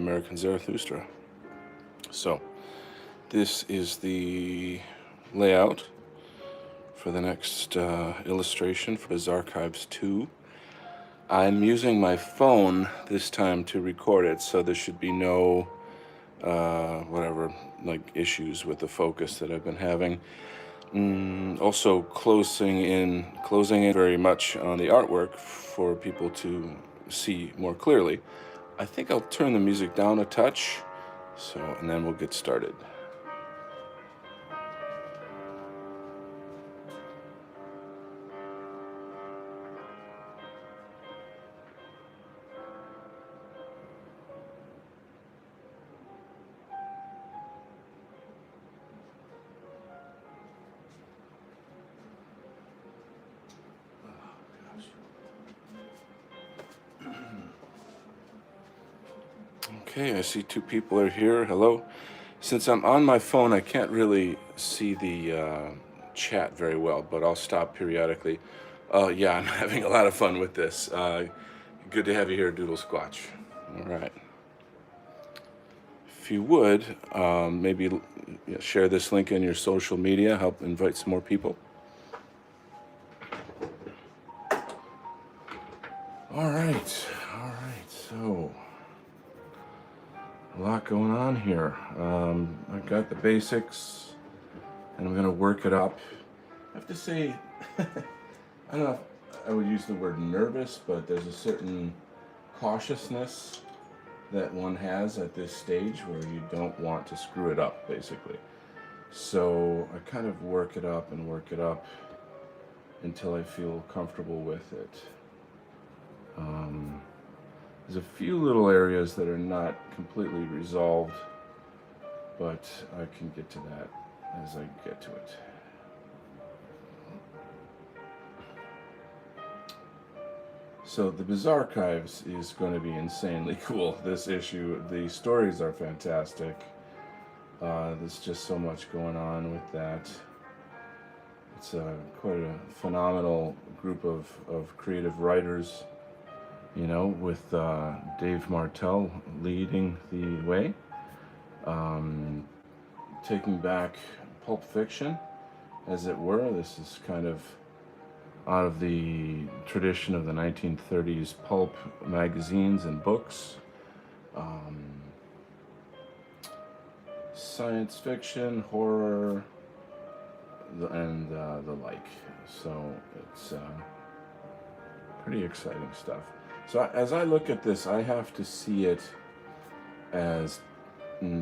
American Zarathustra. So, this is the layout for the next illustration for Bizarchives 2. I'm using my phone this time to record it, so there should be no issues with the focus that I've been having. Also closing in very much on the artwork for people to see more clearly. I think I'll turn the music down a touch, and then we'll get started. Okay, I see two people are here. Hello. Since I'm on my phone, I can't really see the chat very well, but I'll stop periodically. Yeah, I'm having a lot of fun with this. Good to have you here, Doodle Squatch. All right. If you would, maybe share this link in your social media, help invite some more people. All right, so a lot going on here. I got the basics, and I'm gonna work it up. I have to say, I don't know if I would use the word nervous, but there's a certain cautiousness that one has at this stage where you don't want to screw it up, basically. So I kind of work it up until I feel comfortable with it. There's a few little areas that are not completely resolved, but I can get to that as I get to it. So the Bizarchives is going to be insanely cool, this issue. The stories are fantastic. There's just so much going on with that. It's quite a phenomenal group of creative writers, with Dave Martell leading the way. Taking back Pulp Fiction, as it were. This is kind of out of the tradition of the 1930s pulp magazines and books. Science fiction, horror, and the like. So it's pretty exciting stuff. So as I look at this, I have to see it as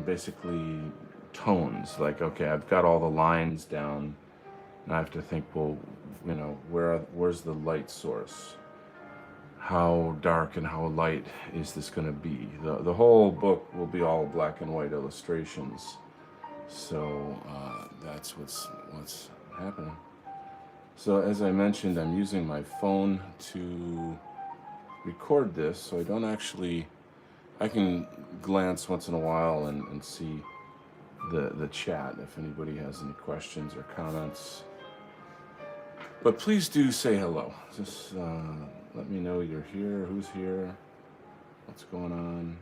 basically tones. Like, okay, I've got all the lines down, and I have to think, well, where's the light source? How dark and how light is this going to be? The whole book will be all black and white illustrations. So that's what's happening. So as I mentioned, I'm using my phone to record this, so I don't actually, I can glance once in a while and see the chat if anybody has any questions or comments. But please do say hello. Just let me know you're here, who's here, what's going on,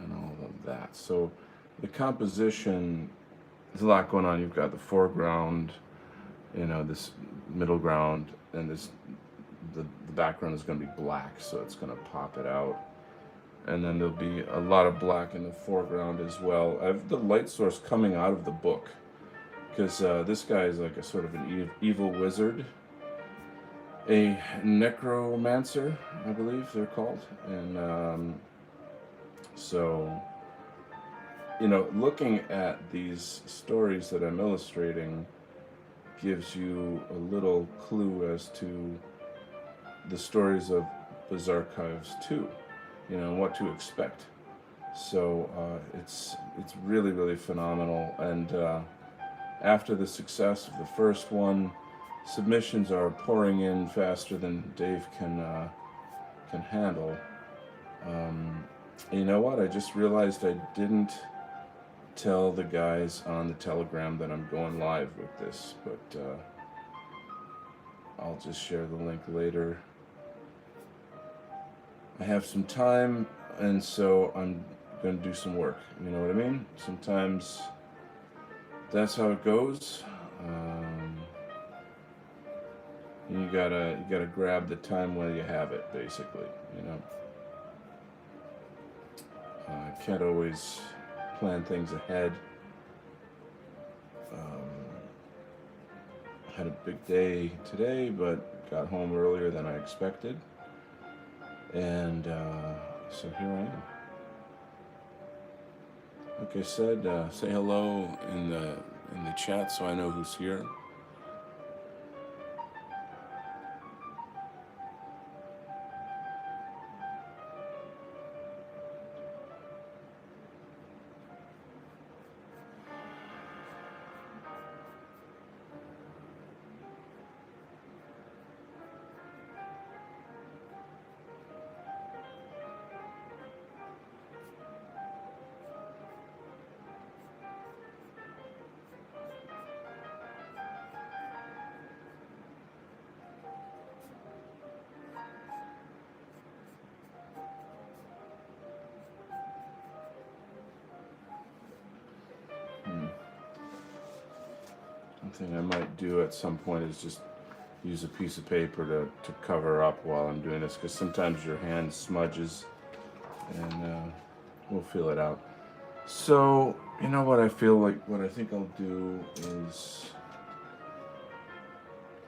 and all of that. So the composition, there's a lot going on. You've got the foreground, this middle ground, and the background is going to be black, so it's going to pop it out. And then there'll be a lot of black in the foreground as well. I have the light source coming out of the book, because this guy is like a sort of an evil wizard, a necromancer, I believe they're called. And so, looking at these stories that I'm illustrating gives you a little clue as to the stories of Bizarchives 2, and what to expect. So it's really, really phenomenal. And after the success of the first one, submissions are pouring in faster than Dave can handle. You know what? I just realized I didn't tell the guys on the Telegram that I'm going live with this, but I'll just share the link later. I have some time and so I'm gonna do some work. You know what I mean? Sometimes that's how it goes. Um, you gotta grab the time while you have it, basically. You know, can't always plan things ahead. Um, had a big day today, but got home earlier than I expected, and so here I am. Like I said, say hello in the chat so I know who's here. Hmm. One thing I might do at some point is just use a piece of paper to cover up while I'm doing this, because sometimes your hand smudges, and we'll feel it out. So, you know what I feel like, what I think I'll do is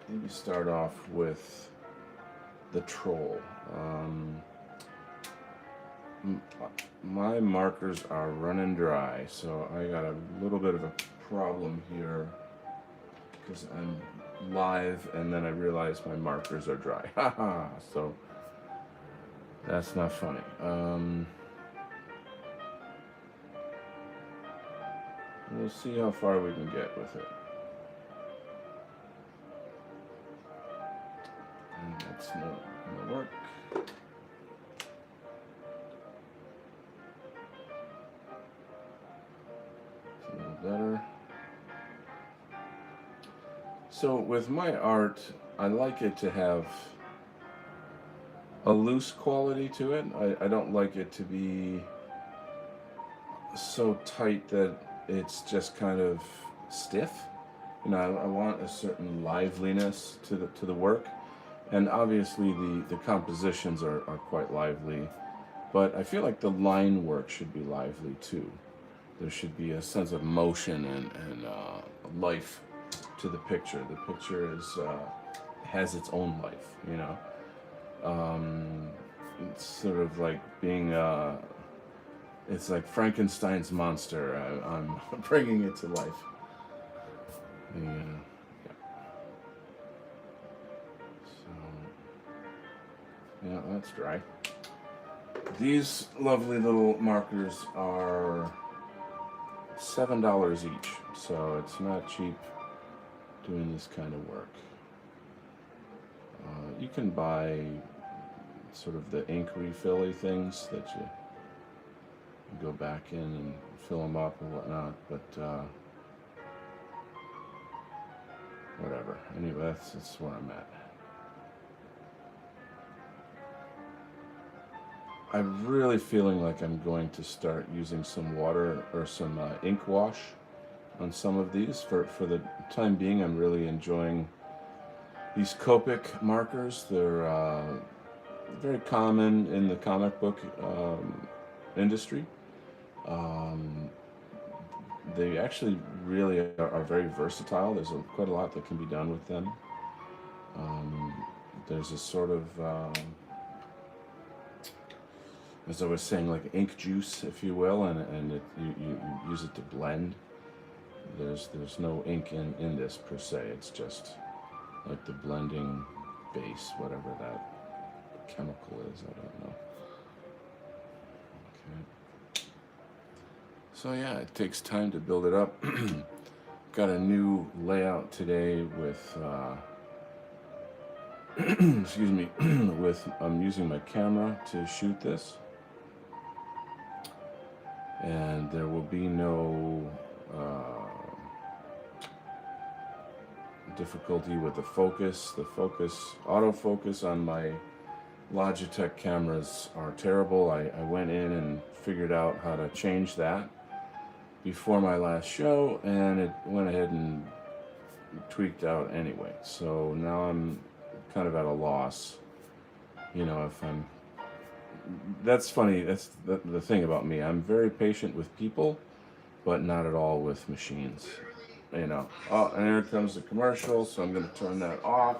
maybe start off with the troll. M- my markers are running dry, so I got a little bit of a problem here because I'm live and then I realize my markers are dry. Haha, so that's not funny. We'll see how far we can get with it. And that's no work. It's a little better. So with my art, I like it to have a loose quality to it. I don't like it to be so tight that it's just kind of stiff. You know, I want a certain liveliness to the work, and obviously the compositions are quite lively, but I feel like the line work should be lively too. There should be a sense of motion and life to the picture. The picture is has its own life, you know. It's sort of like being it's like Frankenstein's monster. I'm bringing it to life. Yeah. So, yeah, that's dry. These lovely little markers are $7 each, so it's not cheap doing this kind of work. You can buy sort of the ink refill-y things that you go back in and fill them up and whatnot, but whatever. Anyway, that's where I'm at. I'm really feeling like I'm going to start using some water or some ink wash on some of these. For the time being, I'm really enjoying these Copic markers. They're very common in the comic book industry. Um, they actually really are very versatile. There's quite a lot that can be done with them. There's a sort of as I was saying, like ink juice, if you will, and you use it to blend. There's no ink in this per se. It's just like the blending base, whatever that chemical is. I don't know. Okay. So yeah, it takes time to build it up. Got a new layout today with. Excuse me. With I'm using my camera to shoot this. And there will be no difficulty with the focus. The autofocus on my Logitech cameras are terrible. I went in and figured out how to change that before my last show, and it went ahead and tweaked out anyway. So now I'm kind of at a loss. If I'm. That's funny. That's the thing about me. I'm very patient with people, but not at all with machines. Oh, and here comes the commercial, so I'm going to turn that off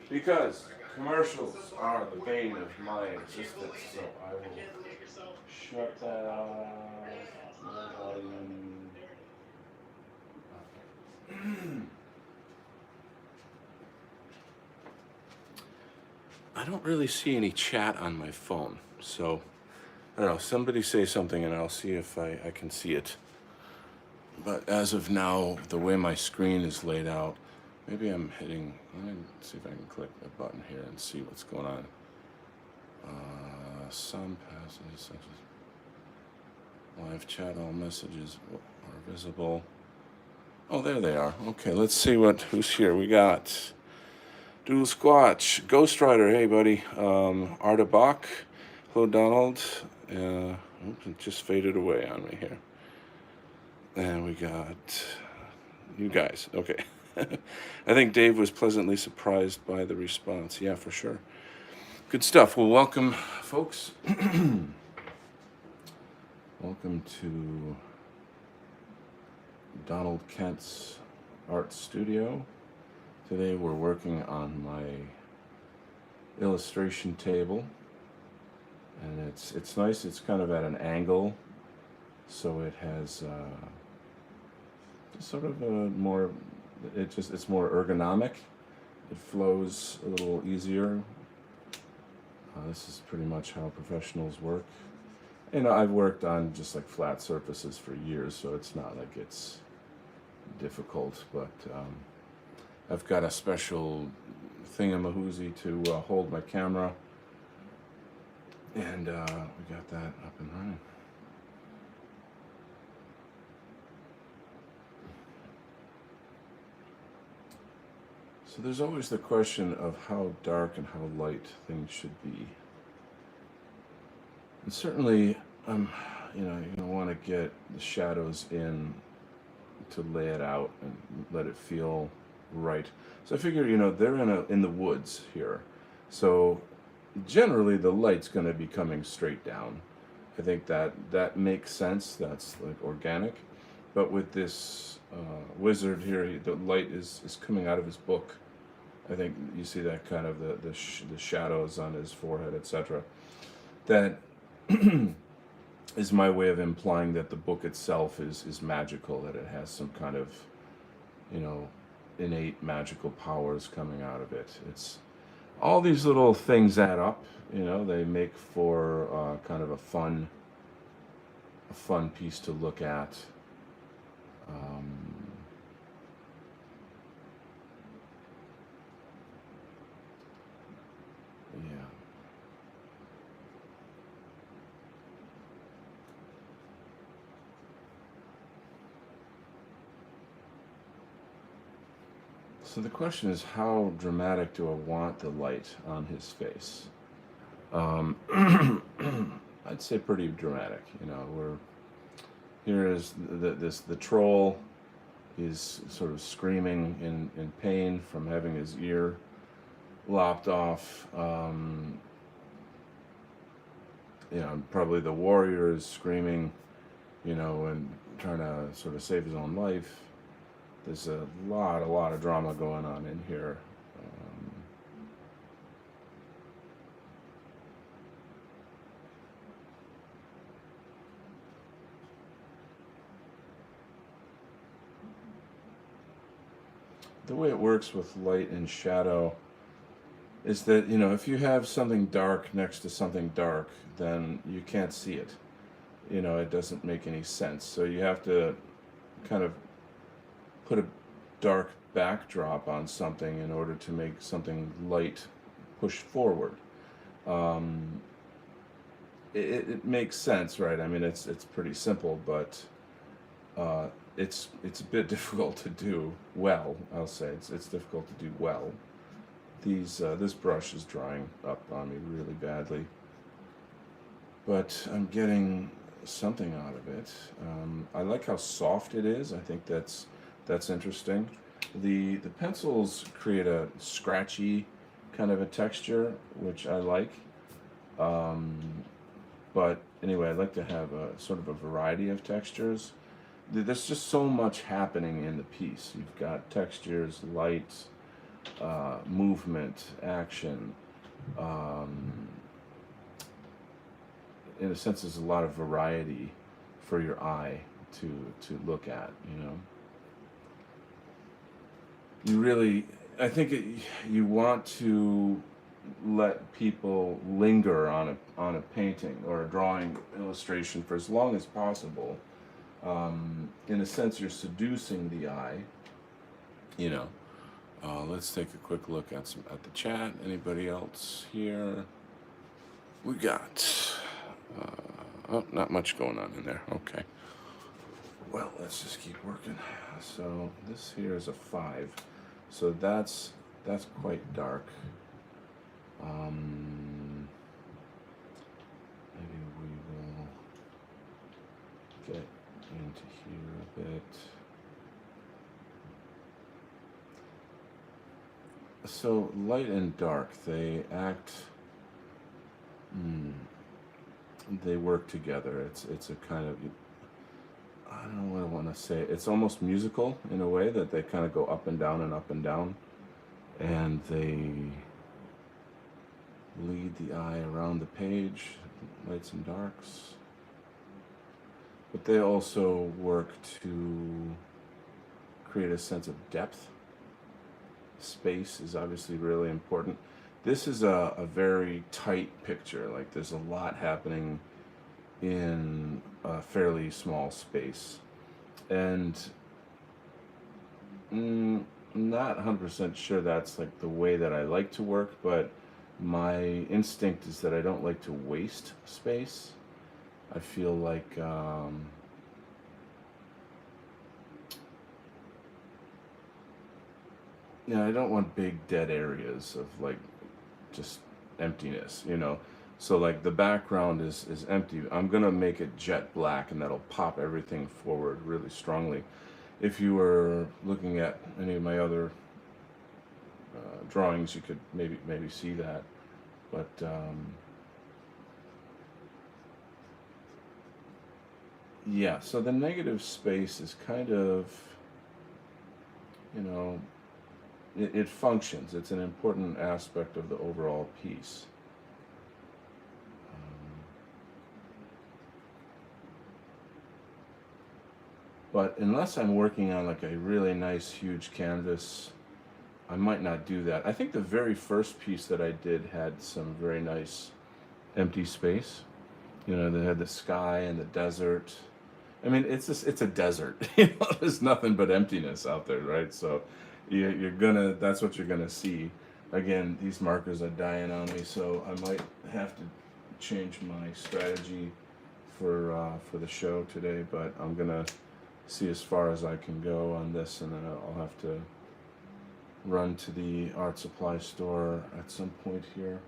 because commercials are the bane of my existence. So I will shut that off. I don't really see any chat on my phone, so I don't know. Somebody say something and I'll see if I can see it. But as of now, the way my screen is laid out, maybe I'm hitting. Let me see if I can click a button here and see what's going on. Some passes, such as live chat, all messages are visible. Oh, there they are. Okay, let's see who's here. We got Dual Squatch, Ghost Rider. Hey, buddy. Arda Bach. Hello, Donald. It just faded away on me here. And we got you guys. Okay. I think Dave was pleasantly surprised by the response. Yeah, for sure. Good stuff. Well, welcome, folks. Welcome to Donald Kent's art studio. Today we're working on my illustration table. And it's nice. It's kind of at an angle. So it has sort of a more, it's more ergonomic. It flows a little easier. This is pretty much how professionals work. I've worked on just like flat surfaces for years, so it's not like it's difficult, but I've got a special thingamahoozy to hold my camera, and we got that up and running. So there's always the question of how dark and how light things should be. And certainly, you're going to want to get the shadows in to lay it out and let it feel right. So I figure, they're in the woods here. So generally the light's going to be coming straight down. I think that makes sense. That's like organic. But with this wizard here, the light is coming out of his book. I think you see that kind of the shadows on his forehead, etc. That is my way of implying that the book itself is magical, that it has some kind of, innate magical powers coming out of it. It's all these little things add up, they make for kind of a fun piece to look at. Yeah. So the question is, how dramatic do I want the light on his face? I'd say pretty dramatic. Here is the troll. He's sort of screaming in pain from having his ear lopped off. Probably the warrior is screaming, and trying to sort of save his own life. There's a lot of drama going on in here. The way it works with light and shadow is that, if you have something dark next to something dark, then you can't see it. It doesn't make any sense. So you have to kind of put a dark backdrop on something in order to make something light push forward. It makes sense, right? I mean, it's pretty simple, but it's a bit difficult to do well. I'll say it's difficult to do well. This brush is drying up on me really badly, but I'm getting something out of it. I like how soft it is. I think that's interesting. The pencils create a scratchy kind of a texture, which I like. Um, but anyway, I'd like to have a sort of a variety of textures. There's just so much happening in the piece. You've got textures, lights, movement, action. Um, in a sense, there's a lot of variety for your eye to look at. You really, I think you want to let people linger on a painting or a drawing illustration for as long as possible. In a sense, you're seducing the eye. You know. Let's take a quick look at the chat. Anybody else here? We got. Oh, not much going on in there. Okay. Well, let's just keep working. So this here is a 5. So that's quite dark. Maybe we will get into here a bit. So light and dark, they act. They work together. It's a kind of, I don't know what I want to say. It's almost musical in a way that they kind of go up and down and up and down, and they lead the eye around the page, lights and darks. But they also work to create a sense of depth. Space is obviously really important. This is a very tight picture. Like there's a lot happening in a fairly small space. And not 100% sure that's like the way that I like to work, but my instinct is that I don't like to waste space. I feel like I don't want big dead areas of like just emptiness, So like the background is empty. I'm gonna make it jet black, and that'll pop everything forward really strongly. If you were looking at any of my other drawings, you could maybe see that. But yeah, so the negative space is kind of, it functions. It's an important aspect of the overall piece. But unless I'm working on like a really nice huge canvas, I might not do that. I think the very first piece that I did had some very nice empty space. They had the sky and the desert. I mean, it's a desert. There's nothing but emptiness out there, right? So that's what you're gonna see. Again, these markers are dying on me, so I might have to change my strategy for the show today. But I'm gonna see as far as I can go on this, and then I'll have to run to the art supply store at some point here.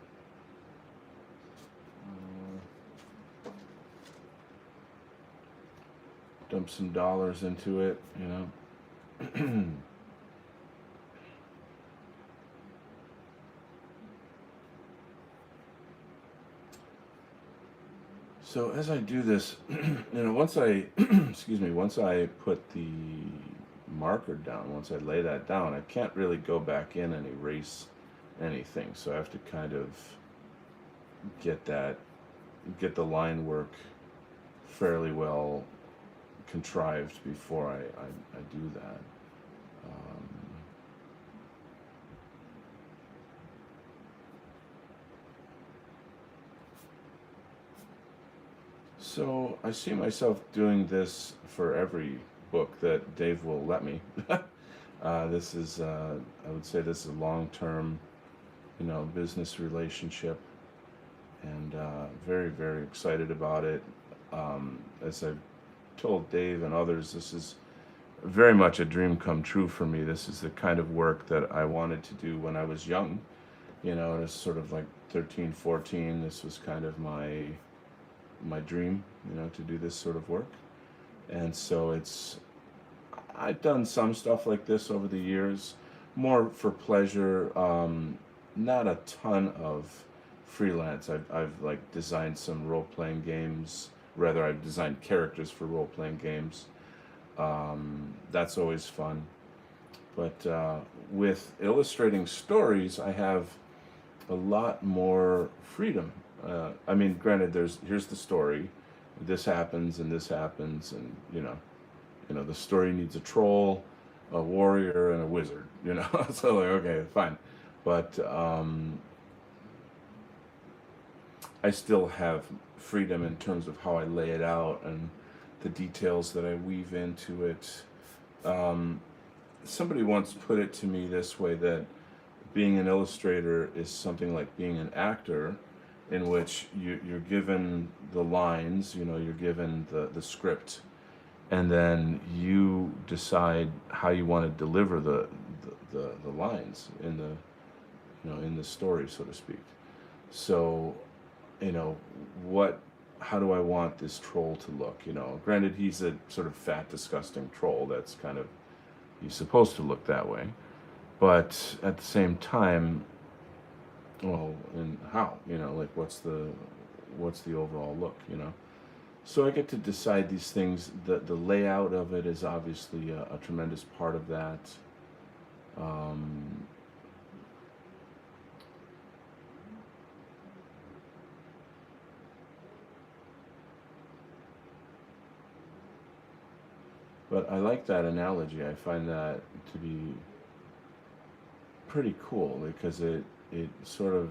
Dump some dollars into it, So as I do this, once I, once I put the marker down, once I lay that down, I can't really go back in and erase anything. So I have to kind of get the line work fairly well contrived before I do that. So I see myself doing this for every book that Dave will let me. This is, I would say, this is a long-term, business relationship, and very, very excited about it. As I've told Dave and others, this is very much a dream come true for me. This is the kind of work that I wanted to do when I was young. it's sort of like 13, 14. This was kind of my dream, to do this sort of work. And so I've done some stuff like this over the years, more for pleasure. Not a ton of freelance. I've like designed some role playing games. Rather, I've designed characters for role playing games. That's always fun. But with illustrating stories, I have a lot more freedom. I mean, granted, here's the story. This happens, and the story needs a troll, a warrior, and a wizard. So like, okay, fine, but I still have freedom in terms of how I lay it out and the details that I weave into it. Um, Somebody once put it to me this way, that being an illustrator is something like being an actor, in which you're given the lines, you're given the script, and then you decide how you want to deliver the lines in the story, so to speak. So, you know, what how do I want this troll to look? Granted, he's a sort of fat, disgusting troll. That's kind of, he's supposed to look that way. But at the same time, well, and how? Like what's the overall look? So I get to decide these things. The layout of it is obviously a tremendous part of that. Um, but I like that analogy. I find that to be pretty cool, because it sort of,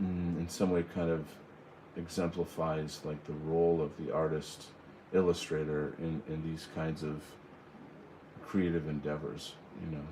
in some way, kind of exemplifies like the role of the artist illustrator in these kinds of creative endeavors. you know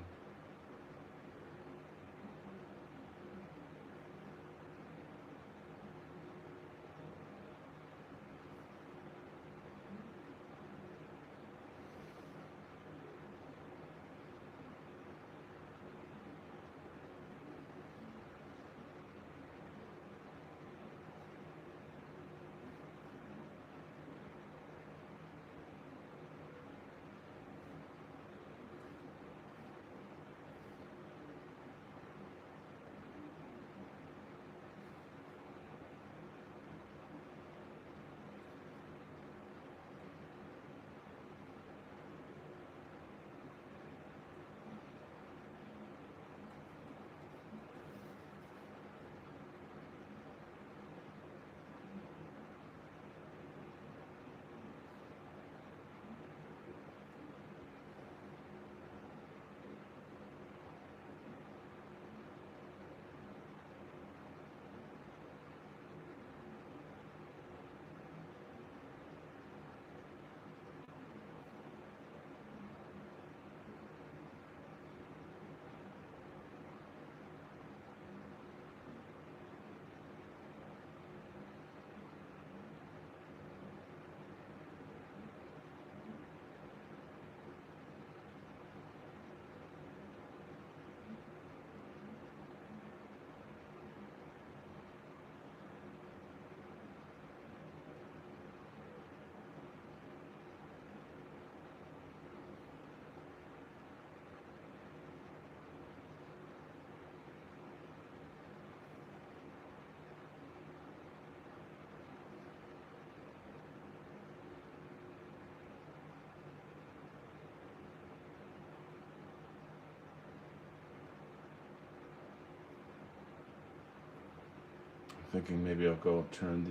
Thinking maybe I'll go turn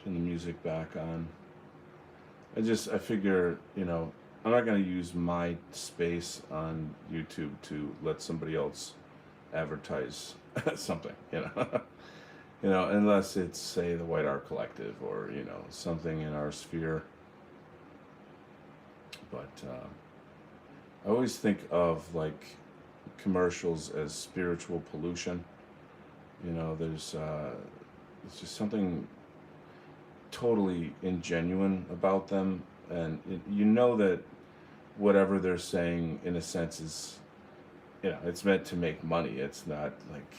the music back on. I figure, I'm not going to use my space on YouTube to let somebody else advertise something. Unless it's, say, the White Art Collective, or something in our sphere. But I always think of like commercials as spiritual pollution. There's just something totally ingenuine about them, and that whatever they're saying, in a sense, is it's meant to make money. It's not like,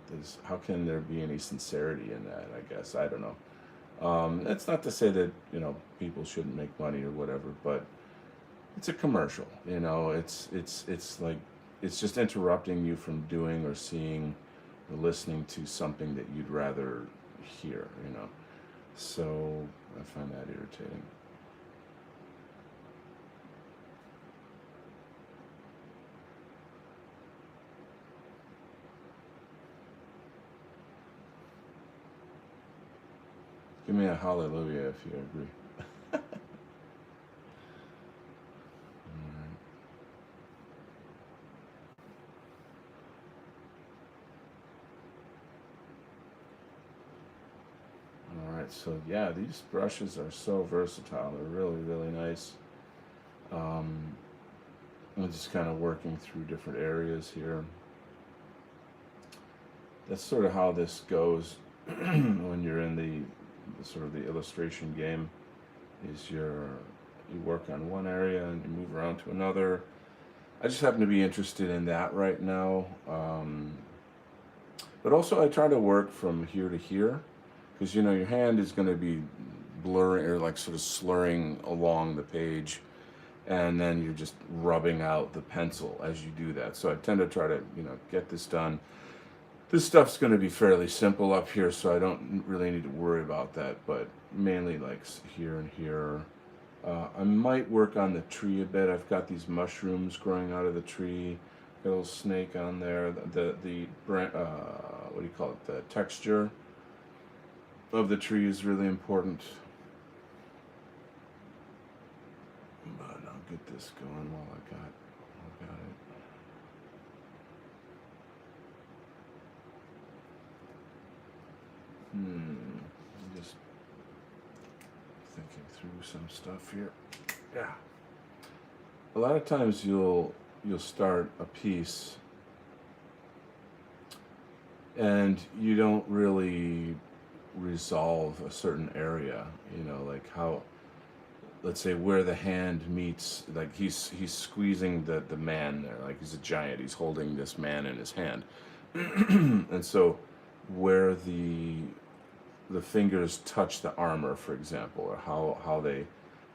there's, how can there be any sincerity in that? I guess, I don't know. That's not to say that, people shouldn't make money or whatever, but it's a commercial. It's like, it's just interrupting you from doing or seeing or listening to something that you'd rather hear. So I find that irritating. Give me a hallelujah if you agree. All right, so yeah, these brushes are so versatile. They're really, really nice. Um, I'm just kind of working through different areas here. That's sort of how this goes when you're in the sort of the illustration game. Is you work on one area and you move around to another. I just happen to be interested in that right now. But also, I try to work from here to here because your hand is going to be blurring or like sort of slurring along the page, and then you're just rubbing out the pencil as you do that. So I tend to try to get this done. This stuff's going to be fairly simple up here, so I don't really need to worry about that. But mainly like here and here. I might work on the tree a bit. I've got these mushrooms growing out of the tree. Got a little snake on there. The what do you call it? The texture of the tree is really important. But I'll get this going while I got it. I'm just thinking through some stuff here. Yeah. A lot of times you'll start a piece and you don't really resolve a certain area, like how, let's say, where the hand meets, like he's squeezing the man there, like he's a giant, he's holding this man in his hand. And so where the fingers touch the armor, for example, or how they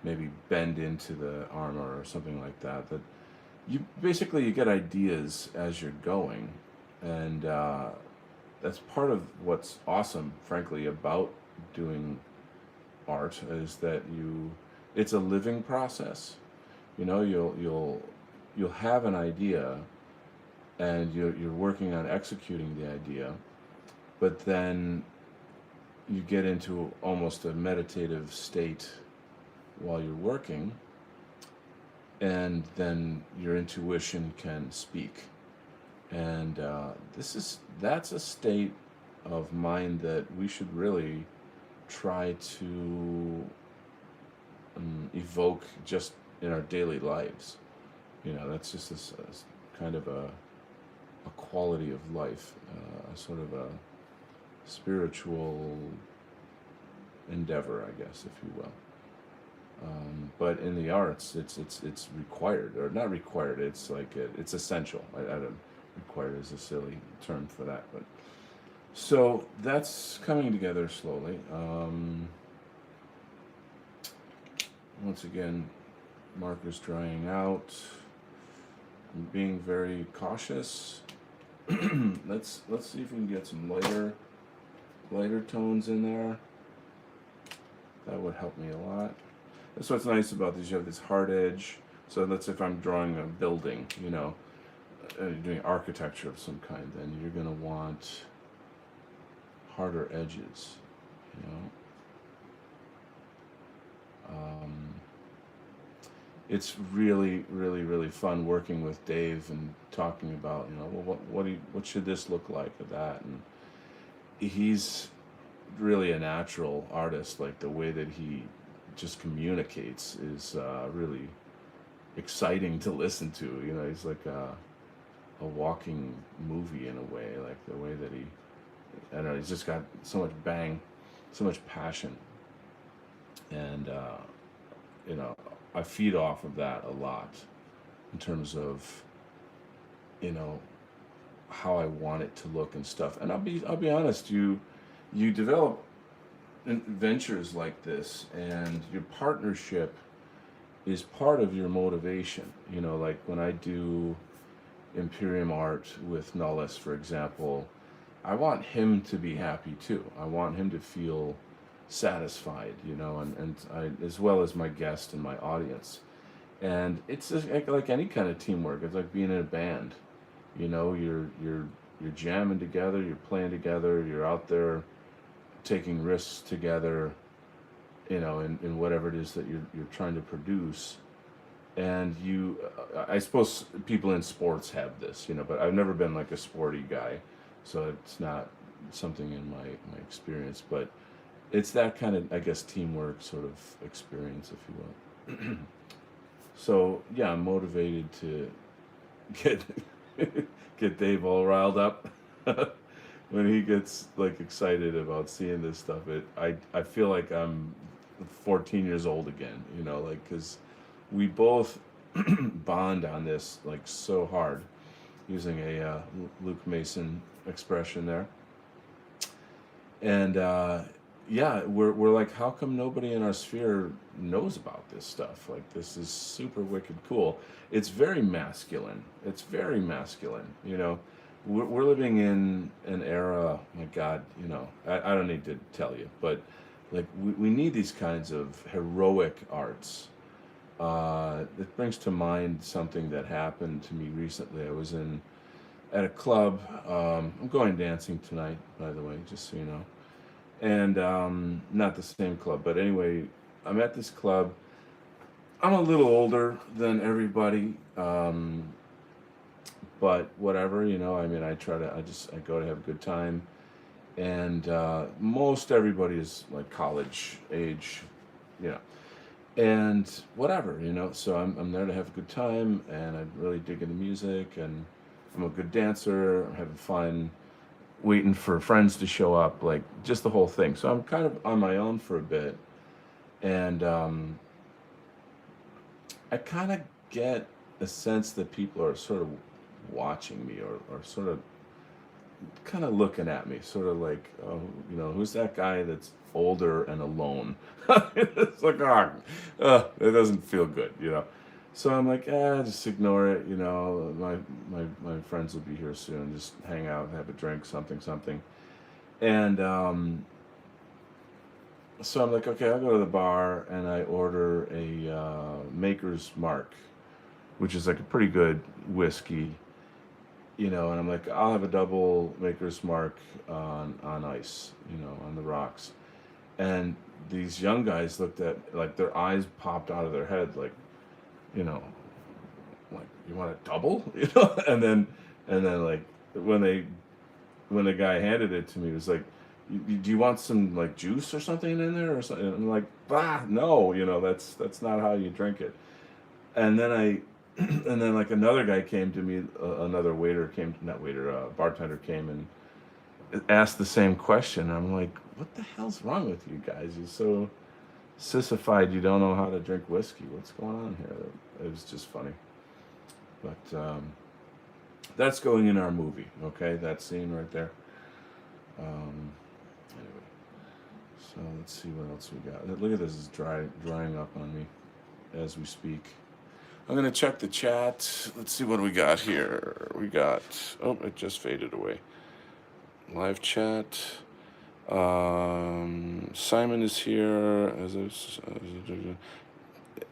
maybe bend into the armor or something like that, that you get ideas as you're going. And that's part of what's awesome, frankly, about doing art, is that it's a living process. You'll have an idea, and you're working on executing the idea, but then you get into almost a meditative state while you're working, and then your intuition can speak. And that's a state of mind that we should really try to evoke just in our daily lives. That's just a kind of a quality of life, a sort of a spiritual endeavor, I guess, if you will. But in the arts, it's required, or not required. It's like it's essential. I don't required is a silly term for that, but so that's coming together slowly. Once again, markers drying out. I'm being very cautious. Let's see if we can get some lighter tones in there. That would help me a lot. That's what's nice about this. You have this hard edge. So let's say if I'm drawing a building, doing architecture of some kind, then you're going to want harder edges. It's really, really, really fun working with Dave and talking about, well, what should this look like, or that, and he's really a natural artist. Like the way that he just communicates is really exciting to listen to. He's like a walking movie in a way, like the way that I don't know, he's just got so much bang, so much passion, and I feed off of that a lot in terms of you know, how I want it to look and stuff. And I'll be honest, you develop ventures like this, and your partnership is part of your motivation. You know, like when I do Imperium Art with Nullis, for example, I want him to be happy too. I want him to feel satisfied, you know, and I, as well as my guest and my audience. And it's just like any kind of teamwork. It's like being in a band. You know, you're jamming together, you're playing together, you're out there taking risks together, you know, in whatever it is that you're trying to produce. And I suppose people in sports have this, you know, but I've never been like a sporty guy, so it's not something in my experience. But it's that kind of, I guess, teamwork sort of experience, if you will. So yeah, I'm motivated to get get Dave all riled up when he gets like excited about seeing this stuff. I feel like I'm 14 years old again, you know, like because we both bond on this like so hard, using a Luke Mason expression there. And yeah, we're like, how come nobody in our sphere knows about this stuff? Like, this is super wicked cool. It's very masculine. It's very masculine. You know, we're living in an era. My God, you know, I don't need to tell you, but like we need these kinds of heroic arts. It brings to mind something that happened to me recently. I was in at a club. I'm going dancing tonight, by the way, just so you know. And not the same club, but anyway, I'm at this club. I'm a little older than everybody, but whatever, you know. I mean, I go to have a good time, and most everybody is like college age, you know, and whatever, you know. So I'm there to have a good time, and I really dig into music, and I'm a good dancer. I'm having fun, waiting for friends to show up, like just the whole thing. So I'm kind of on my own for a bit, and I kind of get a sense that people are sort of watching me, or sort of kind of looking at me, sort of like, oh, you know, who's that guy that's older and alone? It's like, ah, it doesn't feel good, you know. So I'm like, just ignore it, you know. My friends will be here soon. Just hang out, have a drink, something, something. And so I'm like, okay, I'll go to the bar and I order a Maker's Mark, which is like a pretty good whiskey, you know. And I'm like, I'll have a double Maker's Mark on ice, you know, on the rocks. And these young guys looked at, like, their eyes popped out of their head, like, you know, like, you want a double, you know. And then like when the guy handed it to me, he was like, do you want some like juice or something in there or something? And I'm like, bah, no, you know, that's not how you drink it. And then and then like another guy came to me, another waiter came, not waiter, bartender came and asked the same question. I'm like, what the hell's wrong with you guys? You're so sissified, you don't know how to drink whiskey. What's going on here? It was just funny. But that's going in our movie, okay? That scene right there. Um, anyway, so let's see what else we got. Look at this, it's drying up on me as we speak. I'm gonna check the chat. Let's see what we got here. We got, oh, it just faded away. Live chat. Simon is here.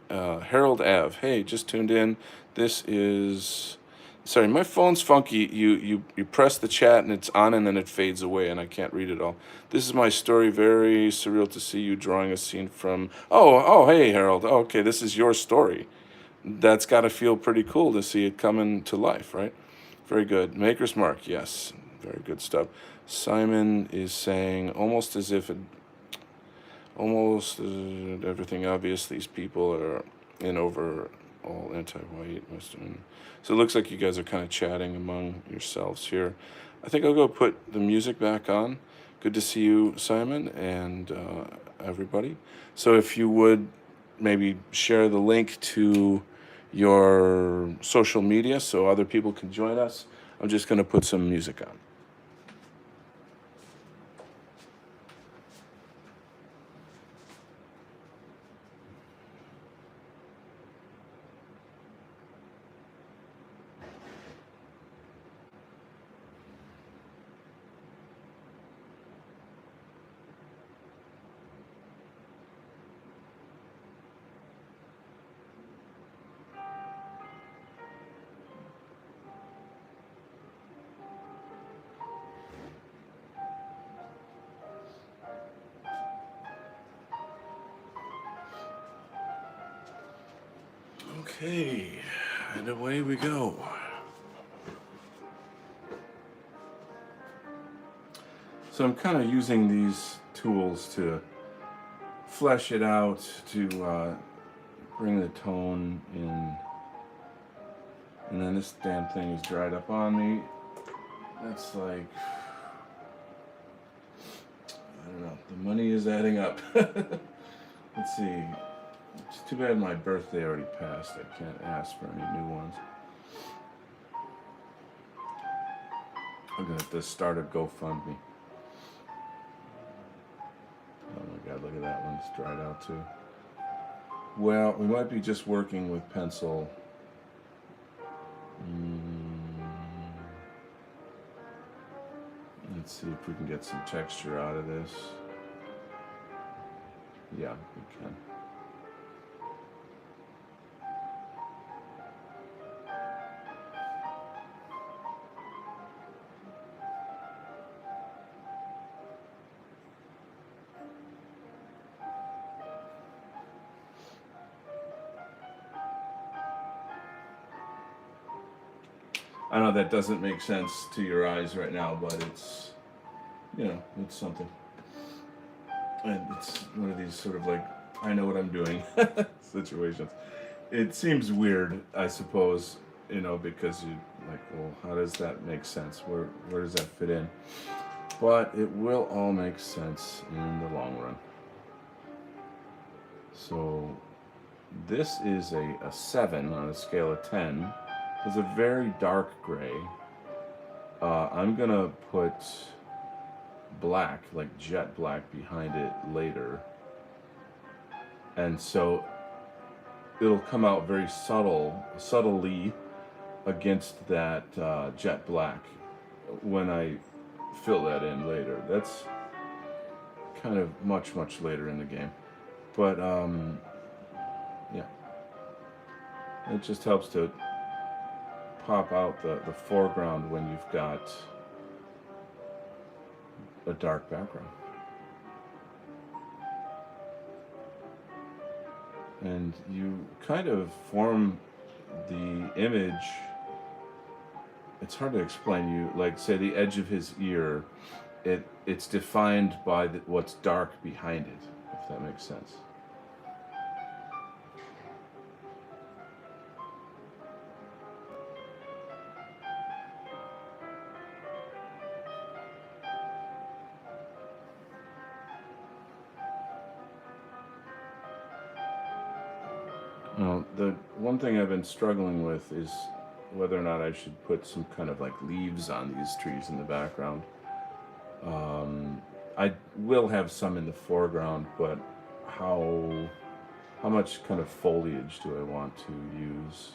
Harold Ave. Hey, just tuned in. This is. Sorry, my phone's funky. You press the chat and it's on and then it fades away and I can't read it all. This is my story. Very surreal to see you drawing a scene from. Oh, hey, Harold. Oh, okay, this is your story. That's got to feel pretty cool to see it coming to life, right? Very good. Maker's Mark, yes. Very good stuff. Simon is saying, almost as if almost everything obvious, these people are in over all anti-white Western. So it looks like you guys are kind of chatting among yourselves here. I think I'll go put the music back on. Good to see you, Simon, and everybody. So if you would maybe share the link to your social media so other people can join us. I'm just going to put some music on. Okay, and away we go. So I'm kind of using these tools to flesh it out, to bring the tone in. And then this damn thing is dried up on me. That's like, I don't know, the money is adding up. Let's see. It's too bad my birthday already passed. I can't ask for any new ones. I'm gonna have to start a GoFundMe. Oh my god, look at that one. It's dried out too. Well, we might be just working with pencil. Let's see if we can get some texture out of this. Yeah, we can. I know that doesn't make sense to your eyes right now, but it's, you know, it's something. And it's one of these sort of like, I know what I'm doing situations. It seems weird, I suppose, you know, because you like, well, how does that make sense? Where does that fit in? But it will all make sense in the long run. So this is a 7 on a scale of 10. It's a very dark gray. I'm gonna put black, like jet black, behind it later. And so it'll come out very subtly against that jet black when I fill that in later. That's kind of much later in the game. But yeah, it just helps to pop out the foreground when you've got a dark background. And you kind of form the image. It's hard to explain. You like say the edge of his ear, it's defined by what's dark behind it, if that makes sense. Well, the one thing I've been struggling with is whether or not I should put some kind of like leaves on these trees in the background. I will have some in the foreground, but how much kind of foliage do I want to use?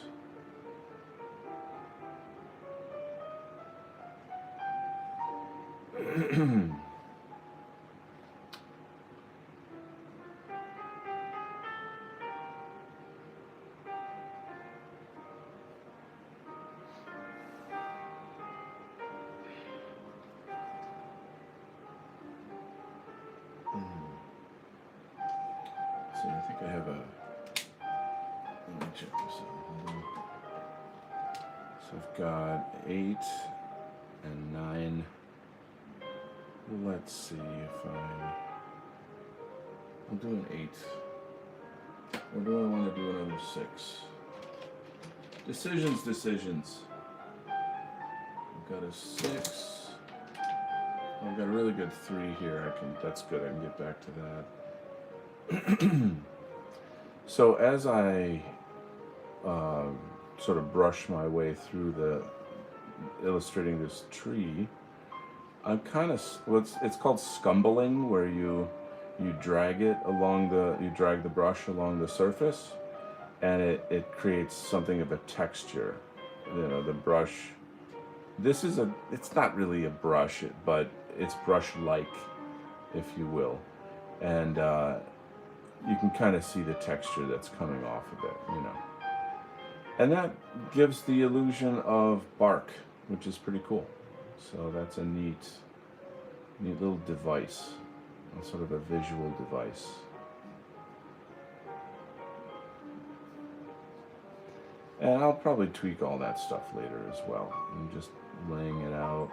So I think I have a. Let me check this out. Hold on. So I've got 8 and 9. Let's see if I'll do an 8. Or do I want to do another 6? Decisions. I've got a 6. I've got a really good 3 here. That's good. I can get back to that. So as I sort of brush my way through the illustrating this tree, I'm kind of it's called scumbling, where you drag it along you drag the brush along the surface, and it creates something of a texture. You know, the brush. It's not really a brush, but it's brush-like, if you will, and you can kind of see the texture that's coming off of it. You know, and that gives the illusion of bark, which is pretty cool. So that's a neat little device, sort of a visual device. And I'll probably tweak all that stuff later as well. I'm just laying it out.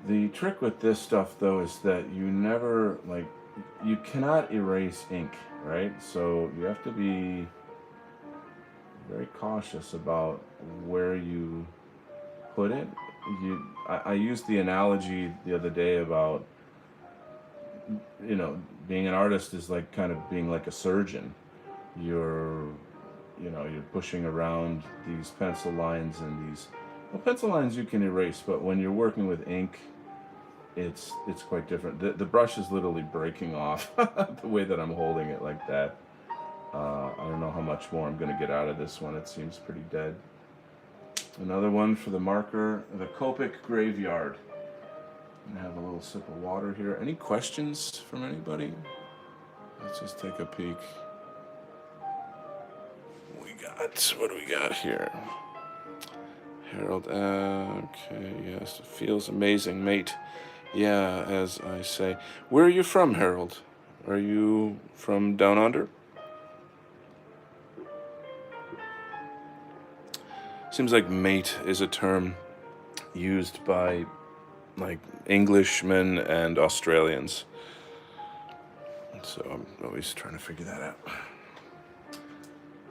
The trick with this stuff, though, is that you cannot erase ink, right? So you have to be very cautious about where you put it. I used the analogy the other day about, you know, being an artist is like kind of being like a surgeon. You're pushing around these pencil lines and pencil lines you can erase, but when you're working with ink, it's quite different. The brush is literally breaking off the way that I'm holding it like that. I don't know how much more I'm going to get out of this one. It seems pretty dead. Another one for the marker, the Copic Graveyard. I'm going to have a little sip of water here. Any questions from anybody? Let's just take a peek. What do we got here? Harold, okay, yes, it feels amazing, mate. Yeah, as I say. Where are you from, Harold? Are you from down under? Seems like mate is a term used by like Englishmen and Australians. So I'm always trying to figure that out.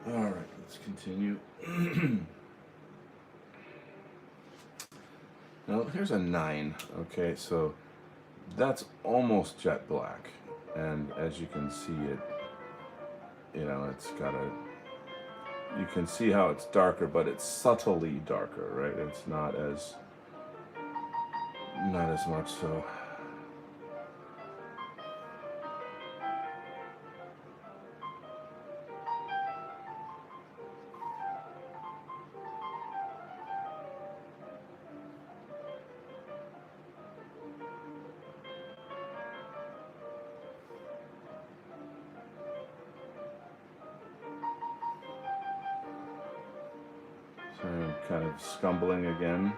All right, let's continue. Now here's a 9. Okay, so that's almost jet black, and as you can see, it's got you can see how it's darker, but it's subtly darker, right? It's not as much so. So I'm kind of scumbling again.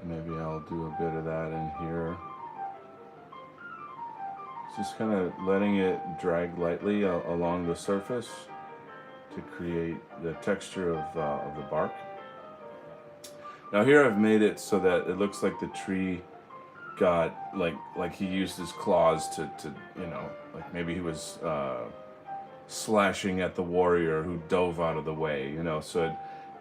Maybe I'll do a bit of that in here. Just kind of letting it drag lightly along the surface to create the texture of the bark. Now here I've made it so that it looks like the tree got like he used his claws to like maybe he was slashing at the warrior who dove out of the way, so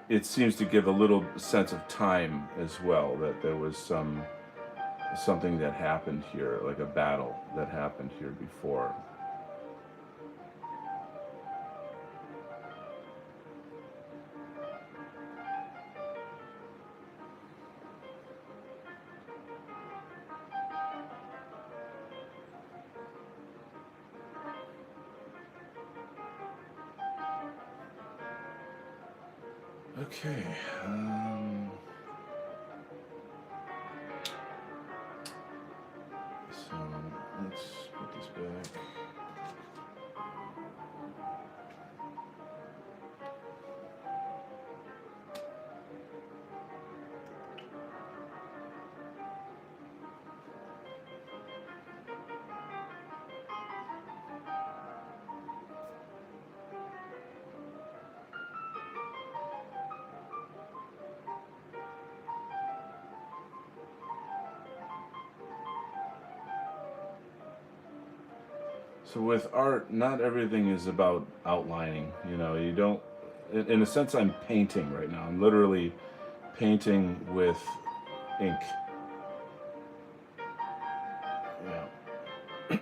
it seems to give a little sense of time as well, that there was something that happened here, like a battle that happened here before. Okay. So let's put this back. So with art, not everything is about outlining. You don't. In a sense, I'm painting right now. I'm literally painting with ink, You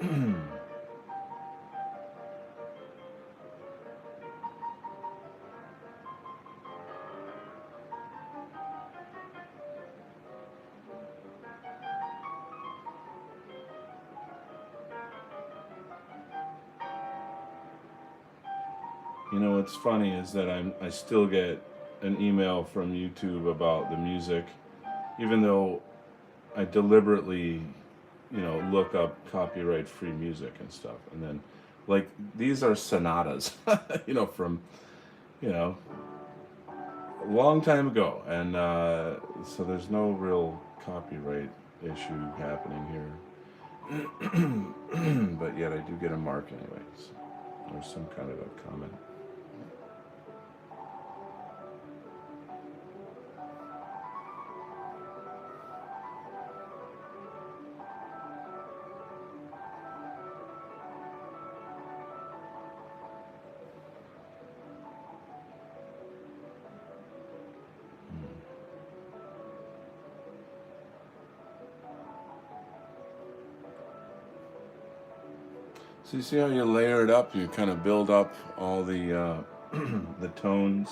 know what's funny is that I still get an email from YouTube about the music, even though I deliberately, look up copyright free music and stuff. And then, like, these are sonatas, from, you know, a long time ago. And so there's no real copyright issue happening here. But yet I do get a mark anyway. So there's some kind of a comment. So you see how you layer it up? You kind of build up all the the tones.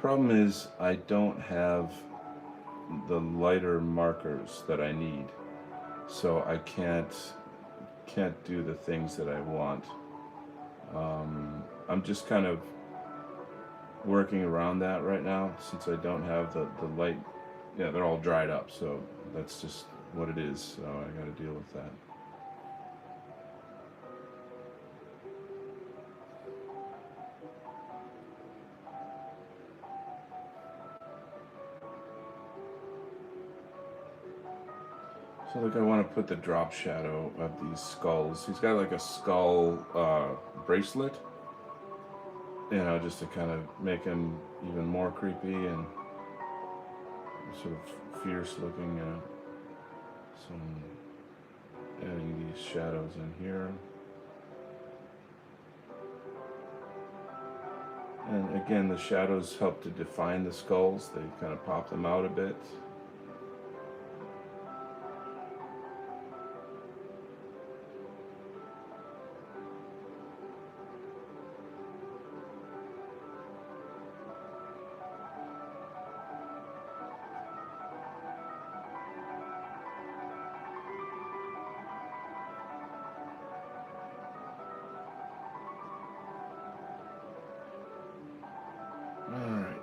Problem is, I don't have the lighter markers that I need, so I can't do the things that I want. I'm just kind of working around that right now since I don't have the light. Yeah, they're all dried up, so that's just what it is. So I got to deal with that. So like I want to put the drop shadow of these skulls. He's got like a skull bracelet, just to kind of make him even more creepy and sort of fierce looking. So I'm adding these shadows in here. And again, the shadows help to define the skulls. They kind of pop them out a bit. Alright.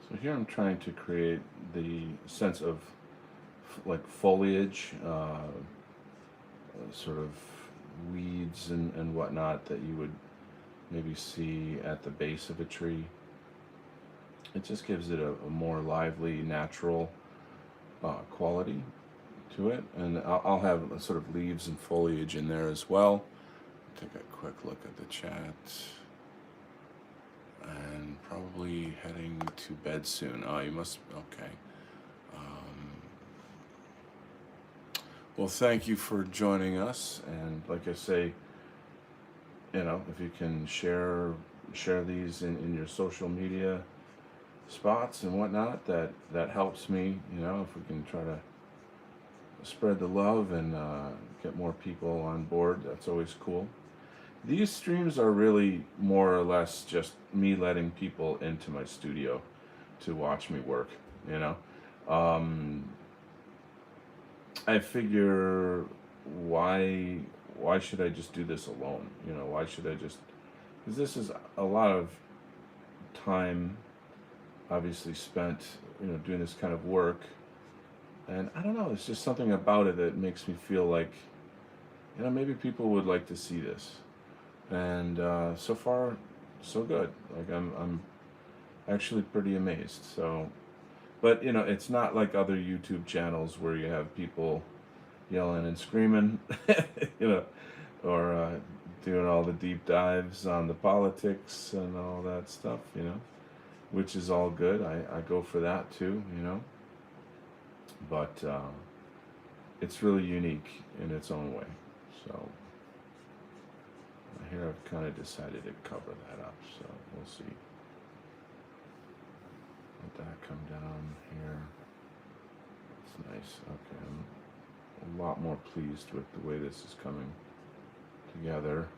So here I'm trying to create the sense of like foliage, sort of weeds and whatnot that you would maybe see at the base of a tree. It just gives it a more lively, natural quality to it. And I'll have sort of leaves and foliage in there as well. Take a quick look at the chat. And probably heading to bed soon. Oh, you must, okay. Well, thank you for joining us. And like I say, if you can share these in your social media, spots and whatnot, that helps me. If we can try to spread the love and get more people on board, that's always cool. These streams are really more or less just me letting people into my studio to watch me work. You know, um, I figure why why should I just do this alone? Why should I just, because this is a lot of time obviously spent doing this kind of work, and I don't know, there's just something about it that makes me feel like maybe people would like to see this, and so far so good. Like I'm actually pretty amazed. So, but it's not like other YouTube channels where you have people yelling and screaming, you know, or doing all the deep dives on the politics and all that stuff, which is all good. I go for that too, but it's really unique in its own way. So here I've kind of decided to cover that up, so we'll see. Let that come down here. It's nice. Okay, I'm a lot more pleased with the way this is coming together.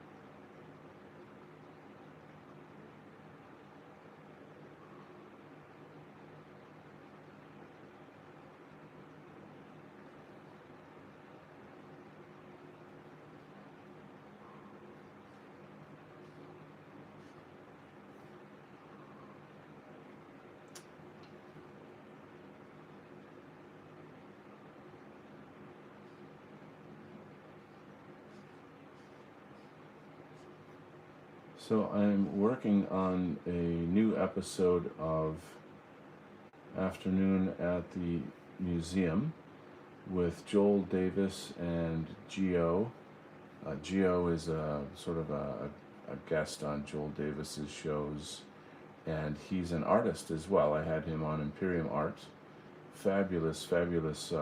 So I'm working on a new episode of Afternoon at the Museum with Joel Davis and Gio. Gio is a sort of a guest on Joel Davis's shows, and he's an artist as well. I had him on Imperium Art. Fabulous, fabulous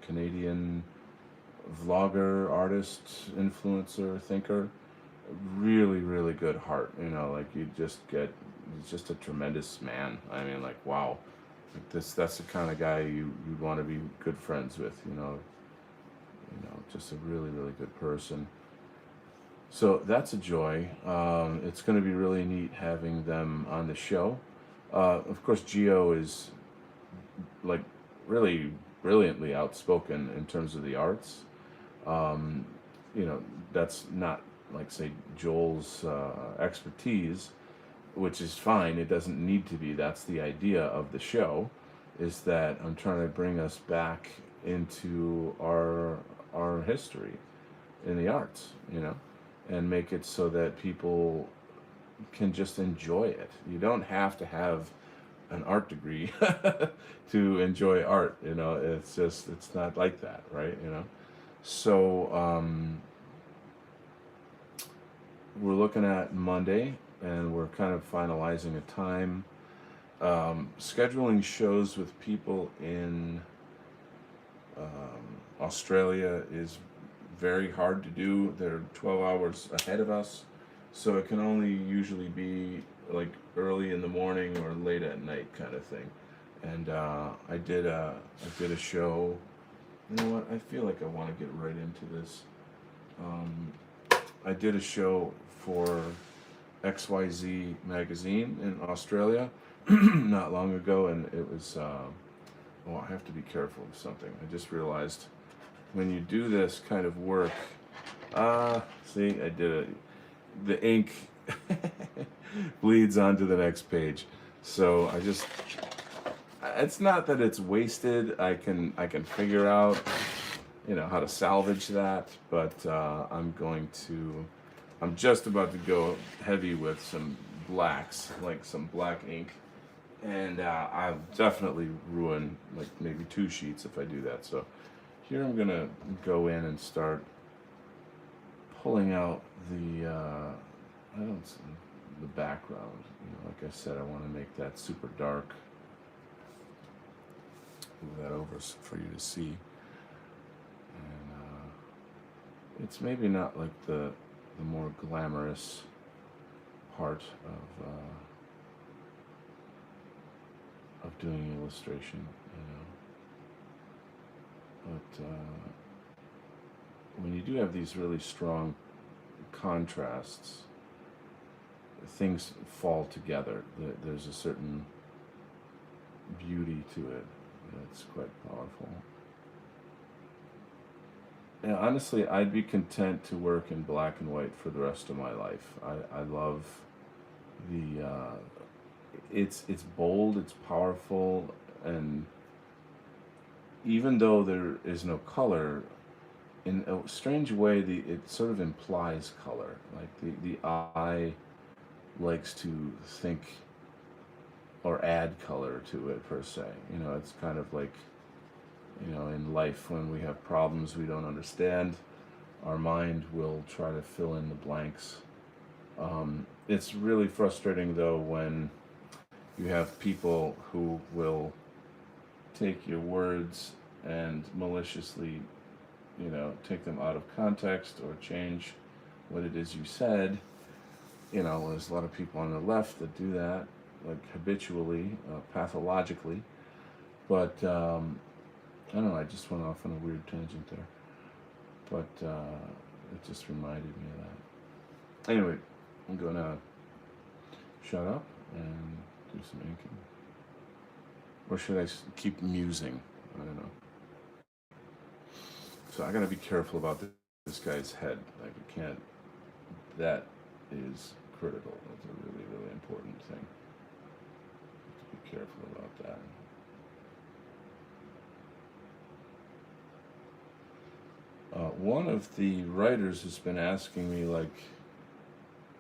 Canadian vlogger, artist, influencer, thinker. Really, really good heart. Like he's just a tremendous man. I mean, like, wow. Like that's the kind of guy you'd want to be good friends with, just a really, really good person. So that's a joy. It's going to be really neat having them on the show. Of course, Gio is like really brilliantly outspoken in terms of the arts. Um, that's not like, say, Joel's expertise, which is fine. It doesn't need to be. That's the idea of the show, is that I'm trying to bring us back into our history in the arts, and make it so that people can just enjoy it. You don't have to have an art degree to enjoy art. It's not like that, right? So we're looking at Monday, and we're kind of finalizing a time. Scheduling shows with people in Australia is very hard to do. They're 12 hours ahead of us, so it can only usually be like early in the morning or late at night kind of thing. And I did a show. You know what? I feel like I want to get right into this. I did a show for XYZ magazine in Australia not long ago, and it was. I have to be careful of something. I just realized when you do this kind of work. See, I did it. The ink bleeds onto the next page, so I just. It's not that it's wasted. I can figure out, how to salvage that, but I'm just about to go heavy with some blacks, like some black ink, and I'll definitely ruin like maybe 2 sheets if I do that. So here I'm gonna go in and start pulling out the the background. Like I said, I want to make that super dark. Move that over for you to see, and it's maybe not like the more glamorous part of of doing illustration, But when you do have these really strong contrasts, things fall together. There's a certain beauty to it that's quite powerful. And honestly, I'd be content to work in black and white for the rest of my life. I love the it's bold, it's powerful, and even though there is no color, in a strange way, it sort of implies color. Like the eye likes to think or add color to it per se. It's kind of like, in life when we have problems we don't understand, our mind will try to fill in the blanks. It's really frustrating though when you have people who will take your words and maliciously, take them out of context or change what it is you said. There's a lot of people on the left that do that, like habitually, pathologically. But I don't know. I just went off on a weird tangent there, but it just reminded me of that. Anyway, I'm gonna shut up and do some inking, or should I keep musing? I don't know. So I gotta be careful about this guy's head. Like it can't. That is critical. That's a really, really important thing. To be careful about that. One of the writers has been asking me, like,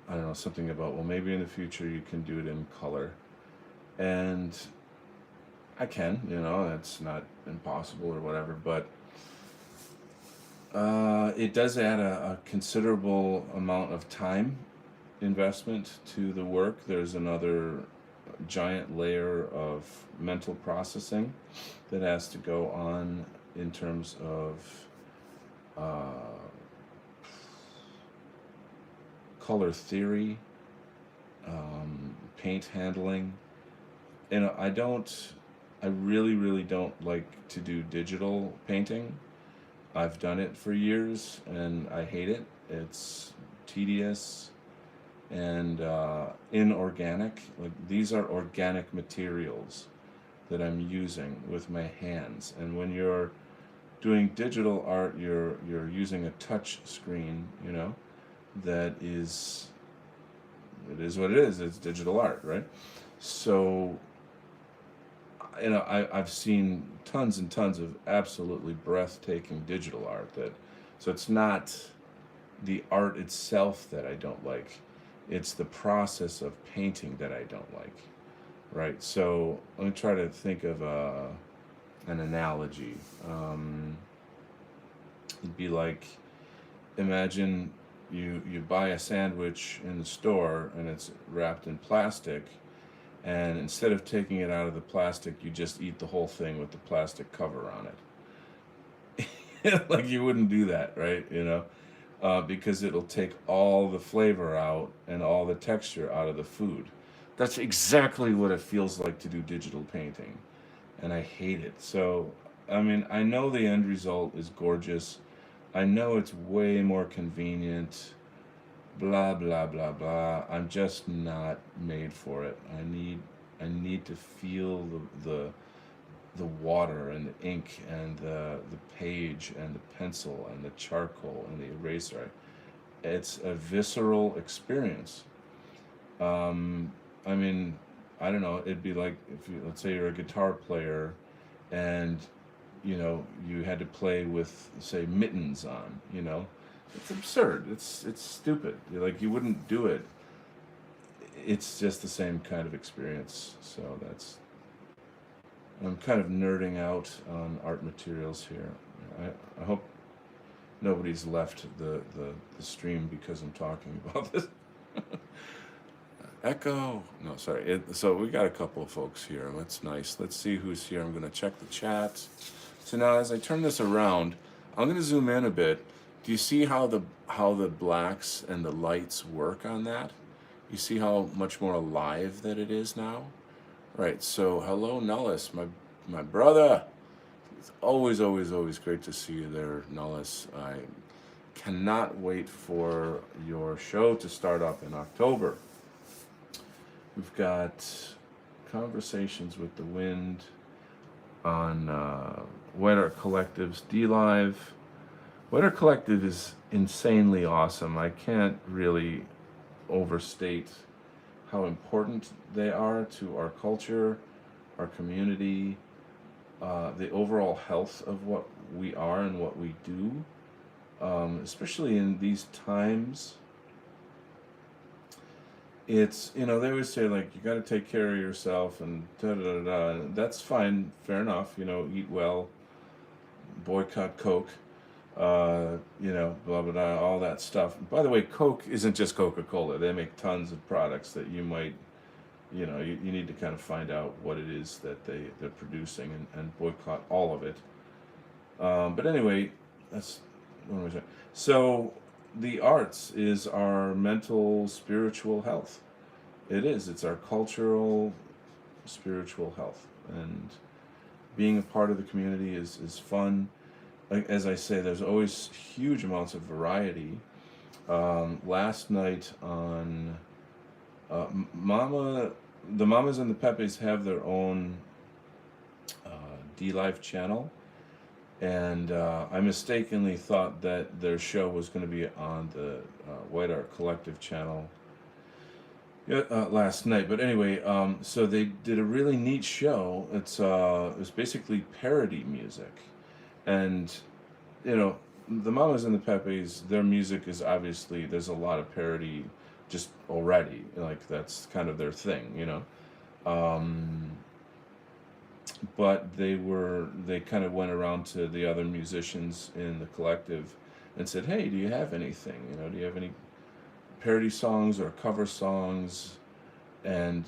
I don't know, something about, well, maybe in the future you can do it in color. And I can, it's not impossible or whatever, but it does add a considerable amount of time investment to the work. There's another giant layer of mental processing that has to go on in terms of color theory, paint handling. And I really, really don't like to do digital painting. I've done it for years and I hate it. It's tedious and inorganic. Like these are organic materials that I'm using with my hands. And when you're doing digital art, you're using a touch screen, that is, it is what it is. It's digital art, right? So, I've seen tons and tons of absolutely breathtaking digital art so it's not the art itself that I don't like. It's the process of painting that I don't like, right? So let me try to think of an analogy. It'd be like, imagine you buy a sandwich in the store and it's wrapped in plastic, and instead of taking it out of the plastic, you just eat the whole thing with the plastic cover on it. Like you wouldn't do that, right? Because it'll take all the flavor out and all the texture out of the food. That's exactly what it feels like to do digital painting, and I hate it. So, I mean, I know the end result is gorgeous. I know it's way more convenient, blah blah blah blah. I'm just not made for it. I need to feel the water and the ink and the page and the pencil and the charcoal and the eraser. It's a visceral experience. I mean, I don't know. It'd be like if let's say you're a guitar player, and you had to play with, say, mittens on. It's absurd. It's stupid. Like you wouldn't do it. It's just the same kind of experience. So I'm kind of nerding out on art materials here. I hope nobody's left the stream because I'm talking about this. Echo. No, sorry. So we got a couple of folks here. That's nice. Let's see who's here. I'm going to check the chat. So now as I turn this around, I'm going to zoom in a bit. Do you see how the blacks and the lights work on that? You see how much more alive that it is now, Right. So hello, Nullis, my brother. It's always, always, always great to see you there, Nullis. I cannot wait for your show to start up in October. We've got Conversations with the Wind on White Art Collective's D Live. White Art Collective is insanely awesome. I can't really overstate how important they are to our culture, our community, the overall health of what we are and what we do, especially in these times. It's, they always say, like, you got to take care of yourself and da da da da. And that's fine, fair enough, eat well, boycott Coke, blah blah blah, all that stuff. By the way, Coke isn't just Coca-Cola. They make tons of products that you might, you need to kind of find out what it is that they're producing and boycott all of it. But anyway, that's what am I saying? So the arts is our mental, spiritual health. It is. It's our cultural, spiritual health, and being a part of the community is fun. Like, as I say, there's always huge amounts of variety. Last night on the Mamas and the Pepes have their own D Live channel, and I mistakenly thought that their show was going to be on the White Art Collective channel last night. But anyway, so they did a really neat show. It was basically parody music, and the Mamas and the Pepes, their music is obviously, there's a lot of parody just already. Like, that's kind of their thing. But they kind of went around to the other musicians in the collective and said, "Hey, do you have anything? Do you have any parody songs or cover songs?" And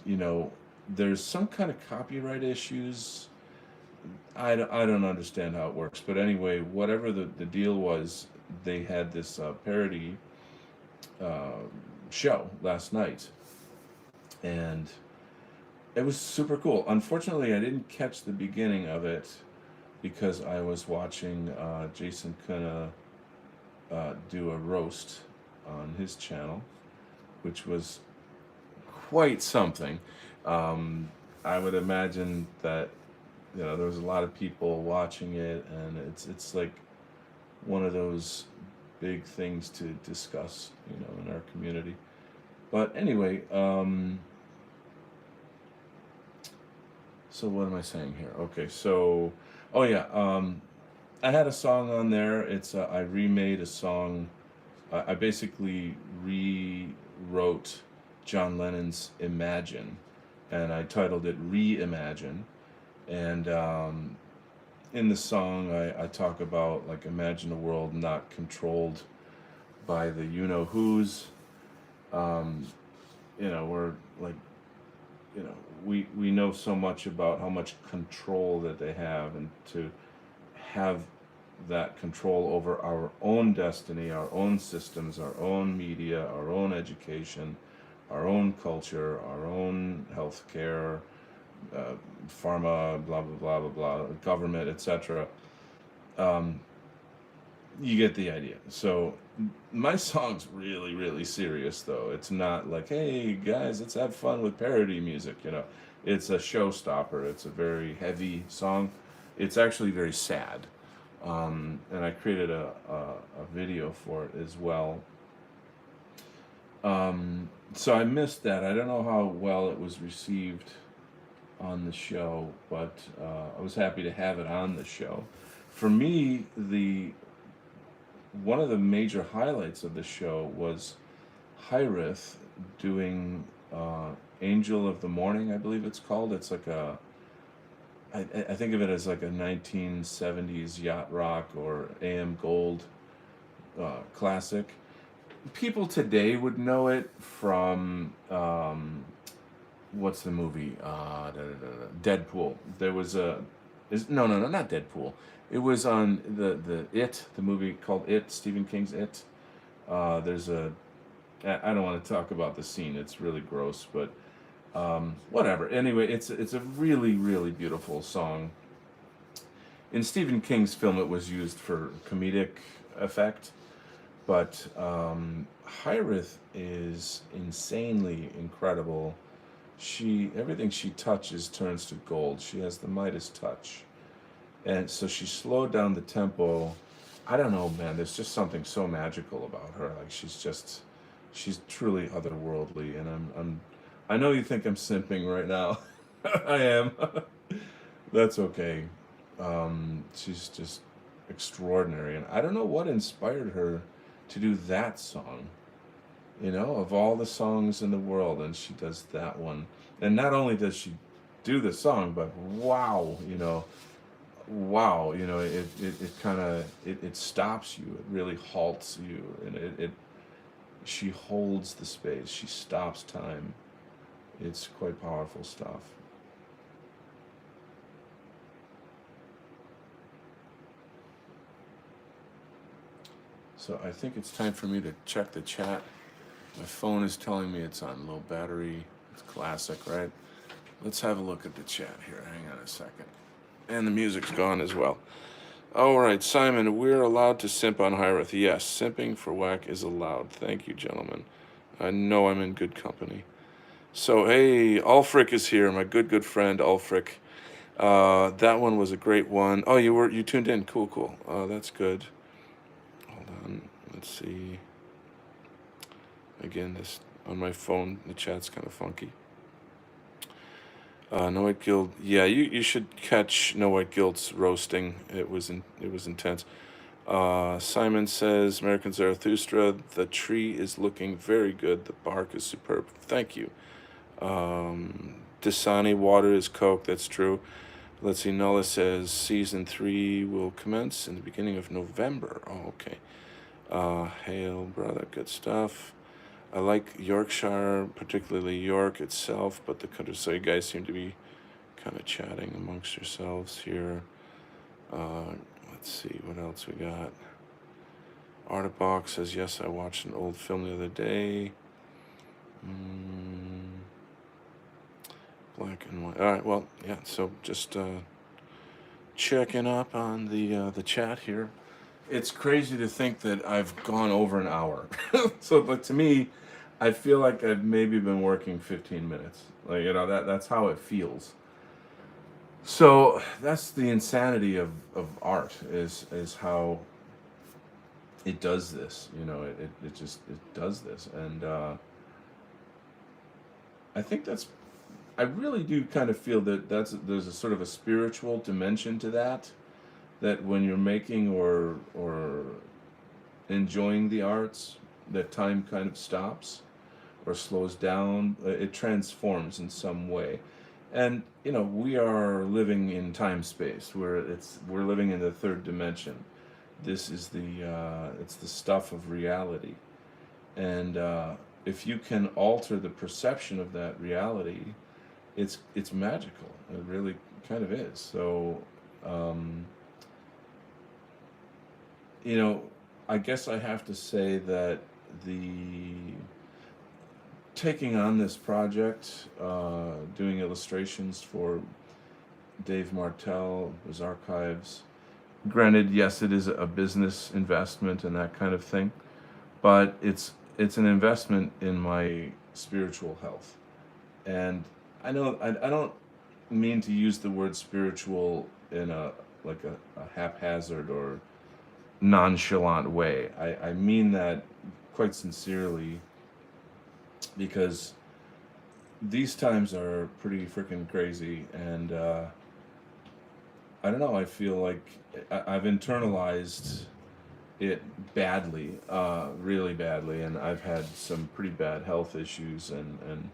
there's some kind of copyright issues. I don't understand how it works, but anyway, whatever the deal was, they had this parody show last night, and it was super cool. Unfortunately, I didn't catch the beginning of it because I was watching Jason Kuna do a roast on his channel, which was quite something. I would imagine that there was a lot of people watching it, and it's like one of those big things to discuss, in our community. But anyway, so what am I saying here? Okay, so, oh yeah, I had a song on there. It's I remade a song. I basically rewrote John Lennon's Imagine, and I titled it Reimagine. And in the song, I talk about, like, imagine a world not controlled by the you-know-who's. We're like, we know so much about how much control that they have, and to have that control over our own destiny, our own systems, our own media, our own education, our own culture, our own healthcare, pharma, blah blah blah blah blah, government, etc. You get the idea. So my song's really, really serious, though. It's not like, hey guys, let's have fun with parody music. It's a showstopper. It's a very heavy song. It's actually very sad. And I created a video for it as well. So I missed that. I don't know how well it was received on the show, but I was happy to have it on the show. For me, one of the major highlights of the show was Hyrith doing Angel of the Morning, I believe it's called. It's like I think of it as like a 1970s yacht rock or AM Gold classic. People today would know it from what's the movie? Deadpool. There was no, not Deadpool. It was on the movie called It, Stephen King's It. I don't want to talk about the scene. It's really gross, but Whatever. Anyway, it's a really really beautiful song. In Stephen King's film, it was used for comedic effect, but Hyrith is insanely incredible. She everything she touches turns to gold. She has the Midas touch, and so she slowed down the tempo. I don't know, man. There's just something so magical about her. Like she's truly otherworldly, and I know you think I'm simping right now. I am. That's okay. She's just extraordinary, and I don't know what inspired her to do that song. Of all the songs in the world, and she does that one. And not only does she do the song, but wow, it kind of it stops you. It really halts you, and it she holds the space. She stops time. It's quite powerful stuff. So I think it's time for me to check the chat. My phone is telling me it's on low battery. It's classic, right? Let's have a look at the chat here. Hang on a second. And the music's gone as well. All right, Simon, we're allowed to simp on Hyrith. Yes, simping for whack is allowed. Thank you, gentlemen. I know I'm in good company. So, hey, Ulfric is here, my good friend Ulfric. That one was a great one. Oh, you tuned in. Cool. That's good. Hold on. Let's see. Again, this on my phone, the chat's kind of funky. No White Guild. Yeah, you should catch No White Guild's roasting. It was intense. Simon says American Zarathustra. The tree is looking very good. The bark is superb. Thank you. Dasani water is Coke. That's true. Let's see. Nola says season 3 will commence in the beginning of November. Oh, okay. Hail, brother. Good stuff. I like Yorkshire, particularly York itself, but the country. So you guys seem to be kind of chatting amongst yourselves here. Let's see what else we got. Artabox says, yes, I watched an old film the other day. Black and white. All right, well, yeah, so just checking up on the chat here. It's crazy to think that I've gone over an hour. So, but to me, I feel like I've maybe been working 15 minutes. Like, that's how it feels. So that's the insanity of art is how it does this. It does this. And I think I really do kind of feel that there's a sort of a spiritual dimension to that when you're making or enjoying the arts, that time kind of stops or slows down. It transforms in some way. And we are living in time space where we're living in the third dimension. This is it's the stuff of reality. And if you can alter the perception of that reality, it's magical. It really kind of is. So I guess I have to say that the taking on this project, doing illustrations for Dave Martell, his archives. Granted, yes, it is a business investment and that kind of thing, but it's an investment in my spiritual health. And I know I don't mean to use the word spiritual in a haphazard or nonchalant way. I mean that quite sincerely, because these times are pretty freaking crazy, and I don't know. I feel like I've internalized it badly, really badly, and I've had some pretty bad health issues and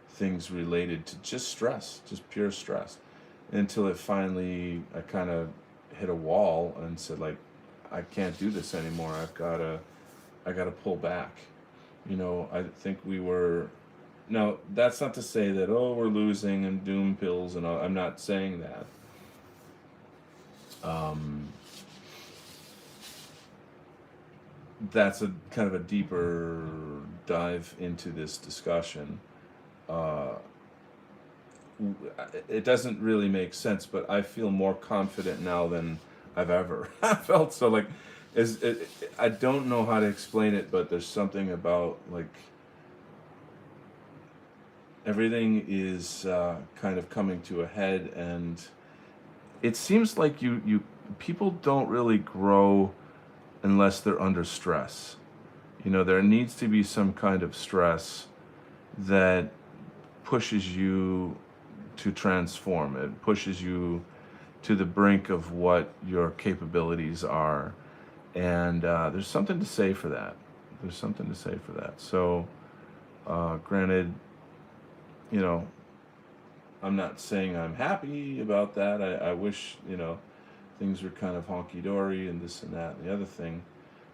things related to just stress, just pure stress, until it finally I kind of hit a wall and said, like, I can't do this anymore. I gotta pull back. I think we were. Now, that's not to say that, oh, we're losing and doom pills and all. I'm not saying that. That's a kind of a deeper dive into this discussion. it doesn't really make sense, but I feel more confident now than I've ever felt. So like, I don't know how to explain it, but there's something about like everything is kind of coming to a head, and it seems like you people don't really grow unless they're under stress. There needs to be some kind of stress that pushes you to transform. It pushes you to the brink of what your capabilities are. And there's something to say for that. There's something to say for that. So, granted, you know, I'm not saying I'm happy about that. I wish, things were kind of honky dory and this and that and the other thing.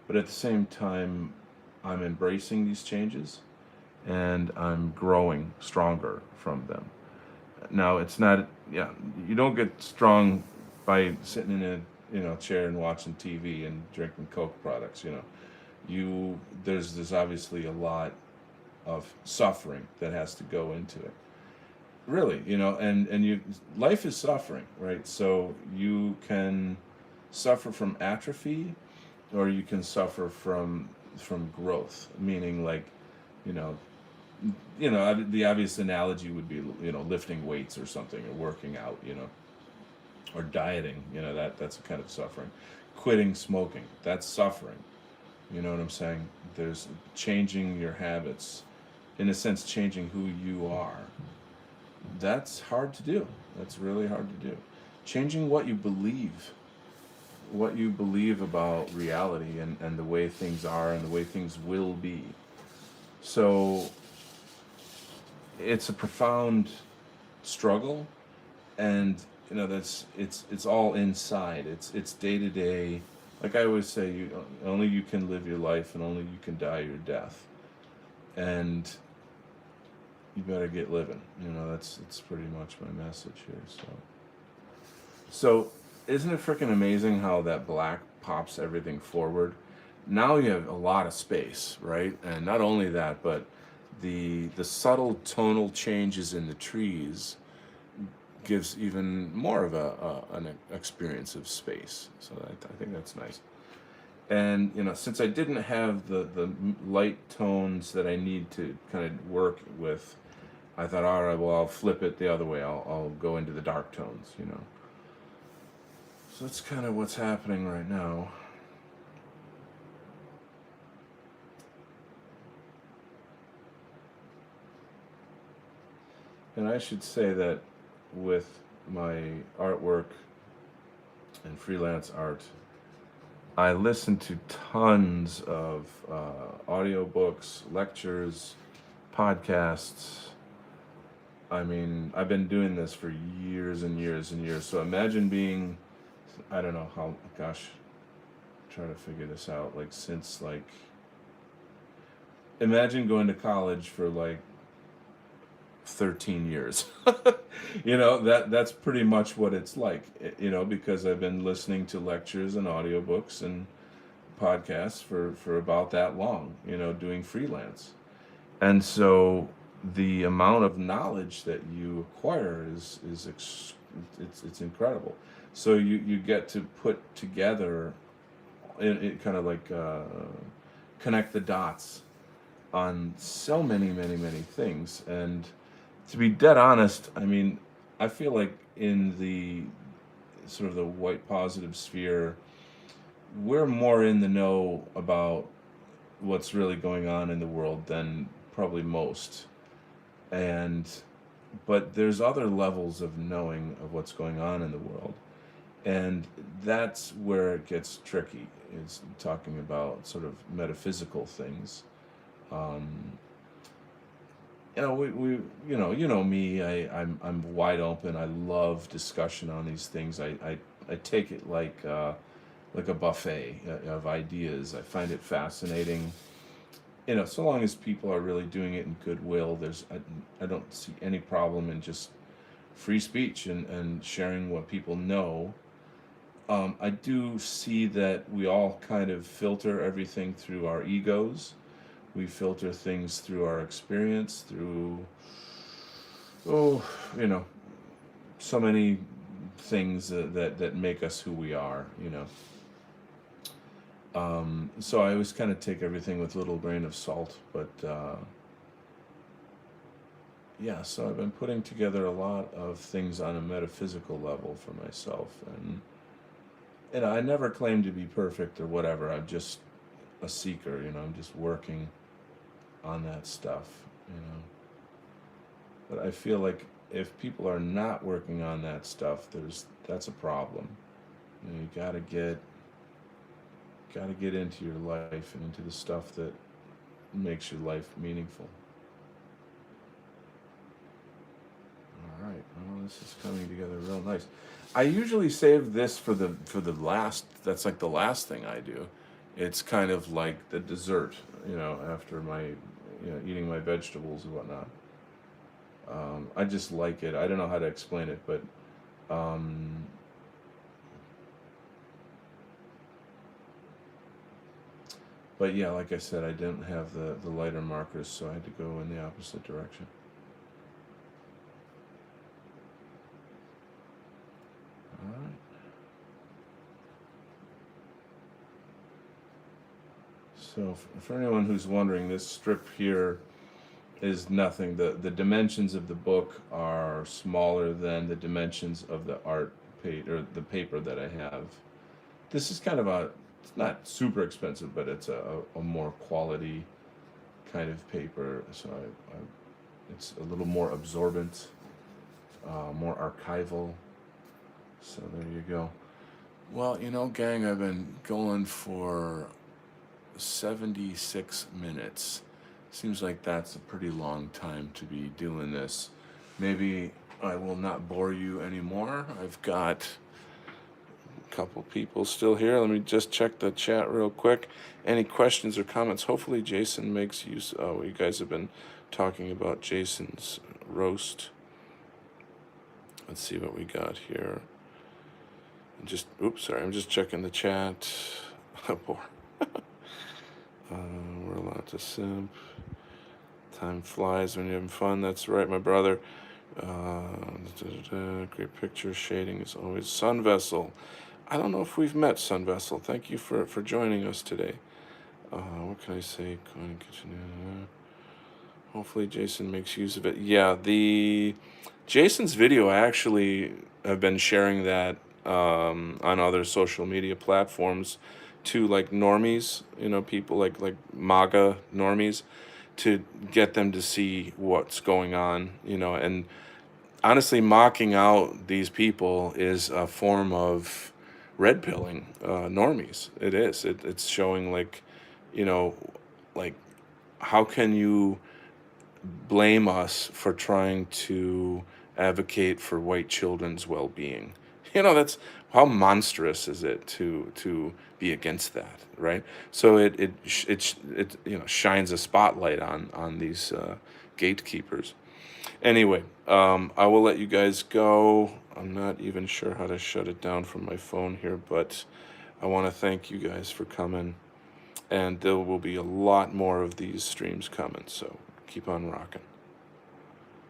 But at the same time, I'm embracing these changes and I'm growing stronger from them. Now, it's not, yeah, you don't get strong by sitting in a chair and watching TV and drinking Coke products. There's obviously a lot of suffering that has to go into it. Really, and life is suffering, right? So you can suffer from atrophy, or you can suffer from growth, meaning like, you know, the obvious analogy would be, lifting weights or something, or working out, or dieting, that's a kind of suffering. Quitting smoking, that's suffering. You know what I'm saying? There's changing your habits, in a sense, changing who you are. That's hard to do. That's really hard to do. Changing what you believe about reality, and the way things are and the way things will be. So it's a profound struggle, and that's it's all inside. It's day to day. Like I always say, only you can live your life, and only you can die your death, and you better get living. That's pretty much my message here. So isn't it freaking amazing how that black pops everything forward? Now you have a lot of space, right? And not only that, but the subtle tonal changes in the trees gives even more of an experience of space. So I think that's nice. And since I didn't have the light tones that I need to kind of work with, I thought, all right, well, I'll flip it the other way. I'll go into the dark tones. So that's kind of what's happening right now. And I should say that with my artwork and freelance art, I listen to tons of audiobooks, lectures, podcasts. I mean, I've been doing this for years and years and years. So imagine being, I don't know how, gosh, try to figure this out. Like, since, like, imagine going to college for, like, 13 years. That's pretty much what it's like, because I've been listening to lectures and audiobooks and podcasts for about that long, doing freelance. And so the amount of knowledge that you acquire it's incredible. So you get to put together, it kind of like connect the dots on so many things. And to be dead honest, I mean, I feel like in the sort of the white positive sphere, we're more in the know about what's really going on in the world than probably most. But there's other levels of knowing of what's going on in the world. And that's where it gets tricky, is talking about sort of metaphysical things. We me, I'm wide open. I love discussion on these things. I take it like a buffet of ideas. I find it fascinating. So long as people are really doing it in goodwill, I don't see any problem in just free speech and sharing what people know. I do see that we all kind of filter everything through our egos. We filter things through our experience, through oh, you know, so many things that make us who we are, you know. So I always kind of take everything with a little grain of salt, but yeah, so I've been putting together a lot of things on a metaphysical level for myself, and I never claim to be perfect or whatever. I'm just a seeker, you know. I'm just working on that stuff, you know. But I feel like if people are not working on that stuff, that's a problem. You know, you gotta get into your life and into the stuff that makes your life meaningful. All right. Well, this is coming together real nice. I usually save this for the last. That's like the last thing I do. It's kind of like the dessert, you know, after my, eating my vegetables and whatnot. I just like it. I don't know how to explain it, um, but yeah, like I said, I didn't have the lighter markers, so I had to go in the opposite direction. All right. So for anyone who's wondering, this strip here is nothing. The dimensions of the book are smaller than the dimensions of the art page or the paper that I have. This is kind of it's not super expensive, but it's a more quality kind of paper. So it's a little more absorbent, more archival. So there you go. Well, gang, I've been going for 76 minutes. Seems like that's a pretty long time to be doing this. Maybe I will not bore you anymore. I've got a couple people still here. Let me just check the chat real quick. Any questions or comments? Hopefully Jason makes use. Oh, you guys have been talking about Jason's roast. Let's see what we got here. Sorry, I'm just checking the chat. Poor. We're allowed to simp. Time flies when you're having fun. That's right, my brother. Great picture. Shading is always Sun Vessel. I don't know if we've met, Sun Vessel. Thank you for joining us today. What can I say? Hopefully Jason makes use of it. Yeah, Jason's video, I actually have been sharing that on other social media platforms to like normies, people like MAGA normies, to get them to see what's going on, and honestly, mocking out these people is a form of red pilling normies. It is. It's showing like, you know, like how can you blame us for trying to advocate for white children's well-being? That's how monstrous is it to be against that, right? So it shines a spotlight on these gatekeepers. Anyway, I will let you guys go. I'm not even sure how to shut it down from my phone here, but I want to thank you guys for coming. And there will be a lot more of these streams coming, so keep on rocking.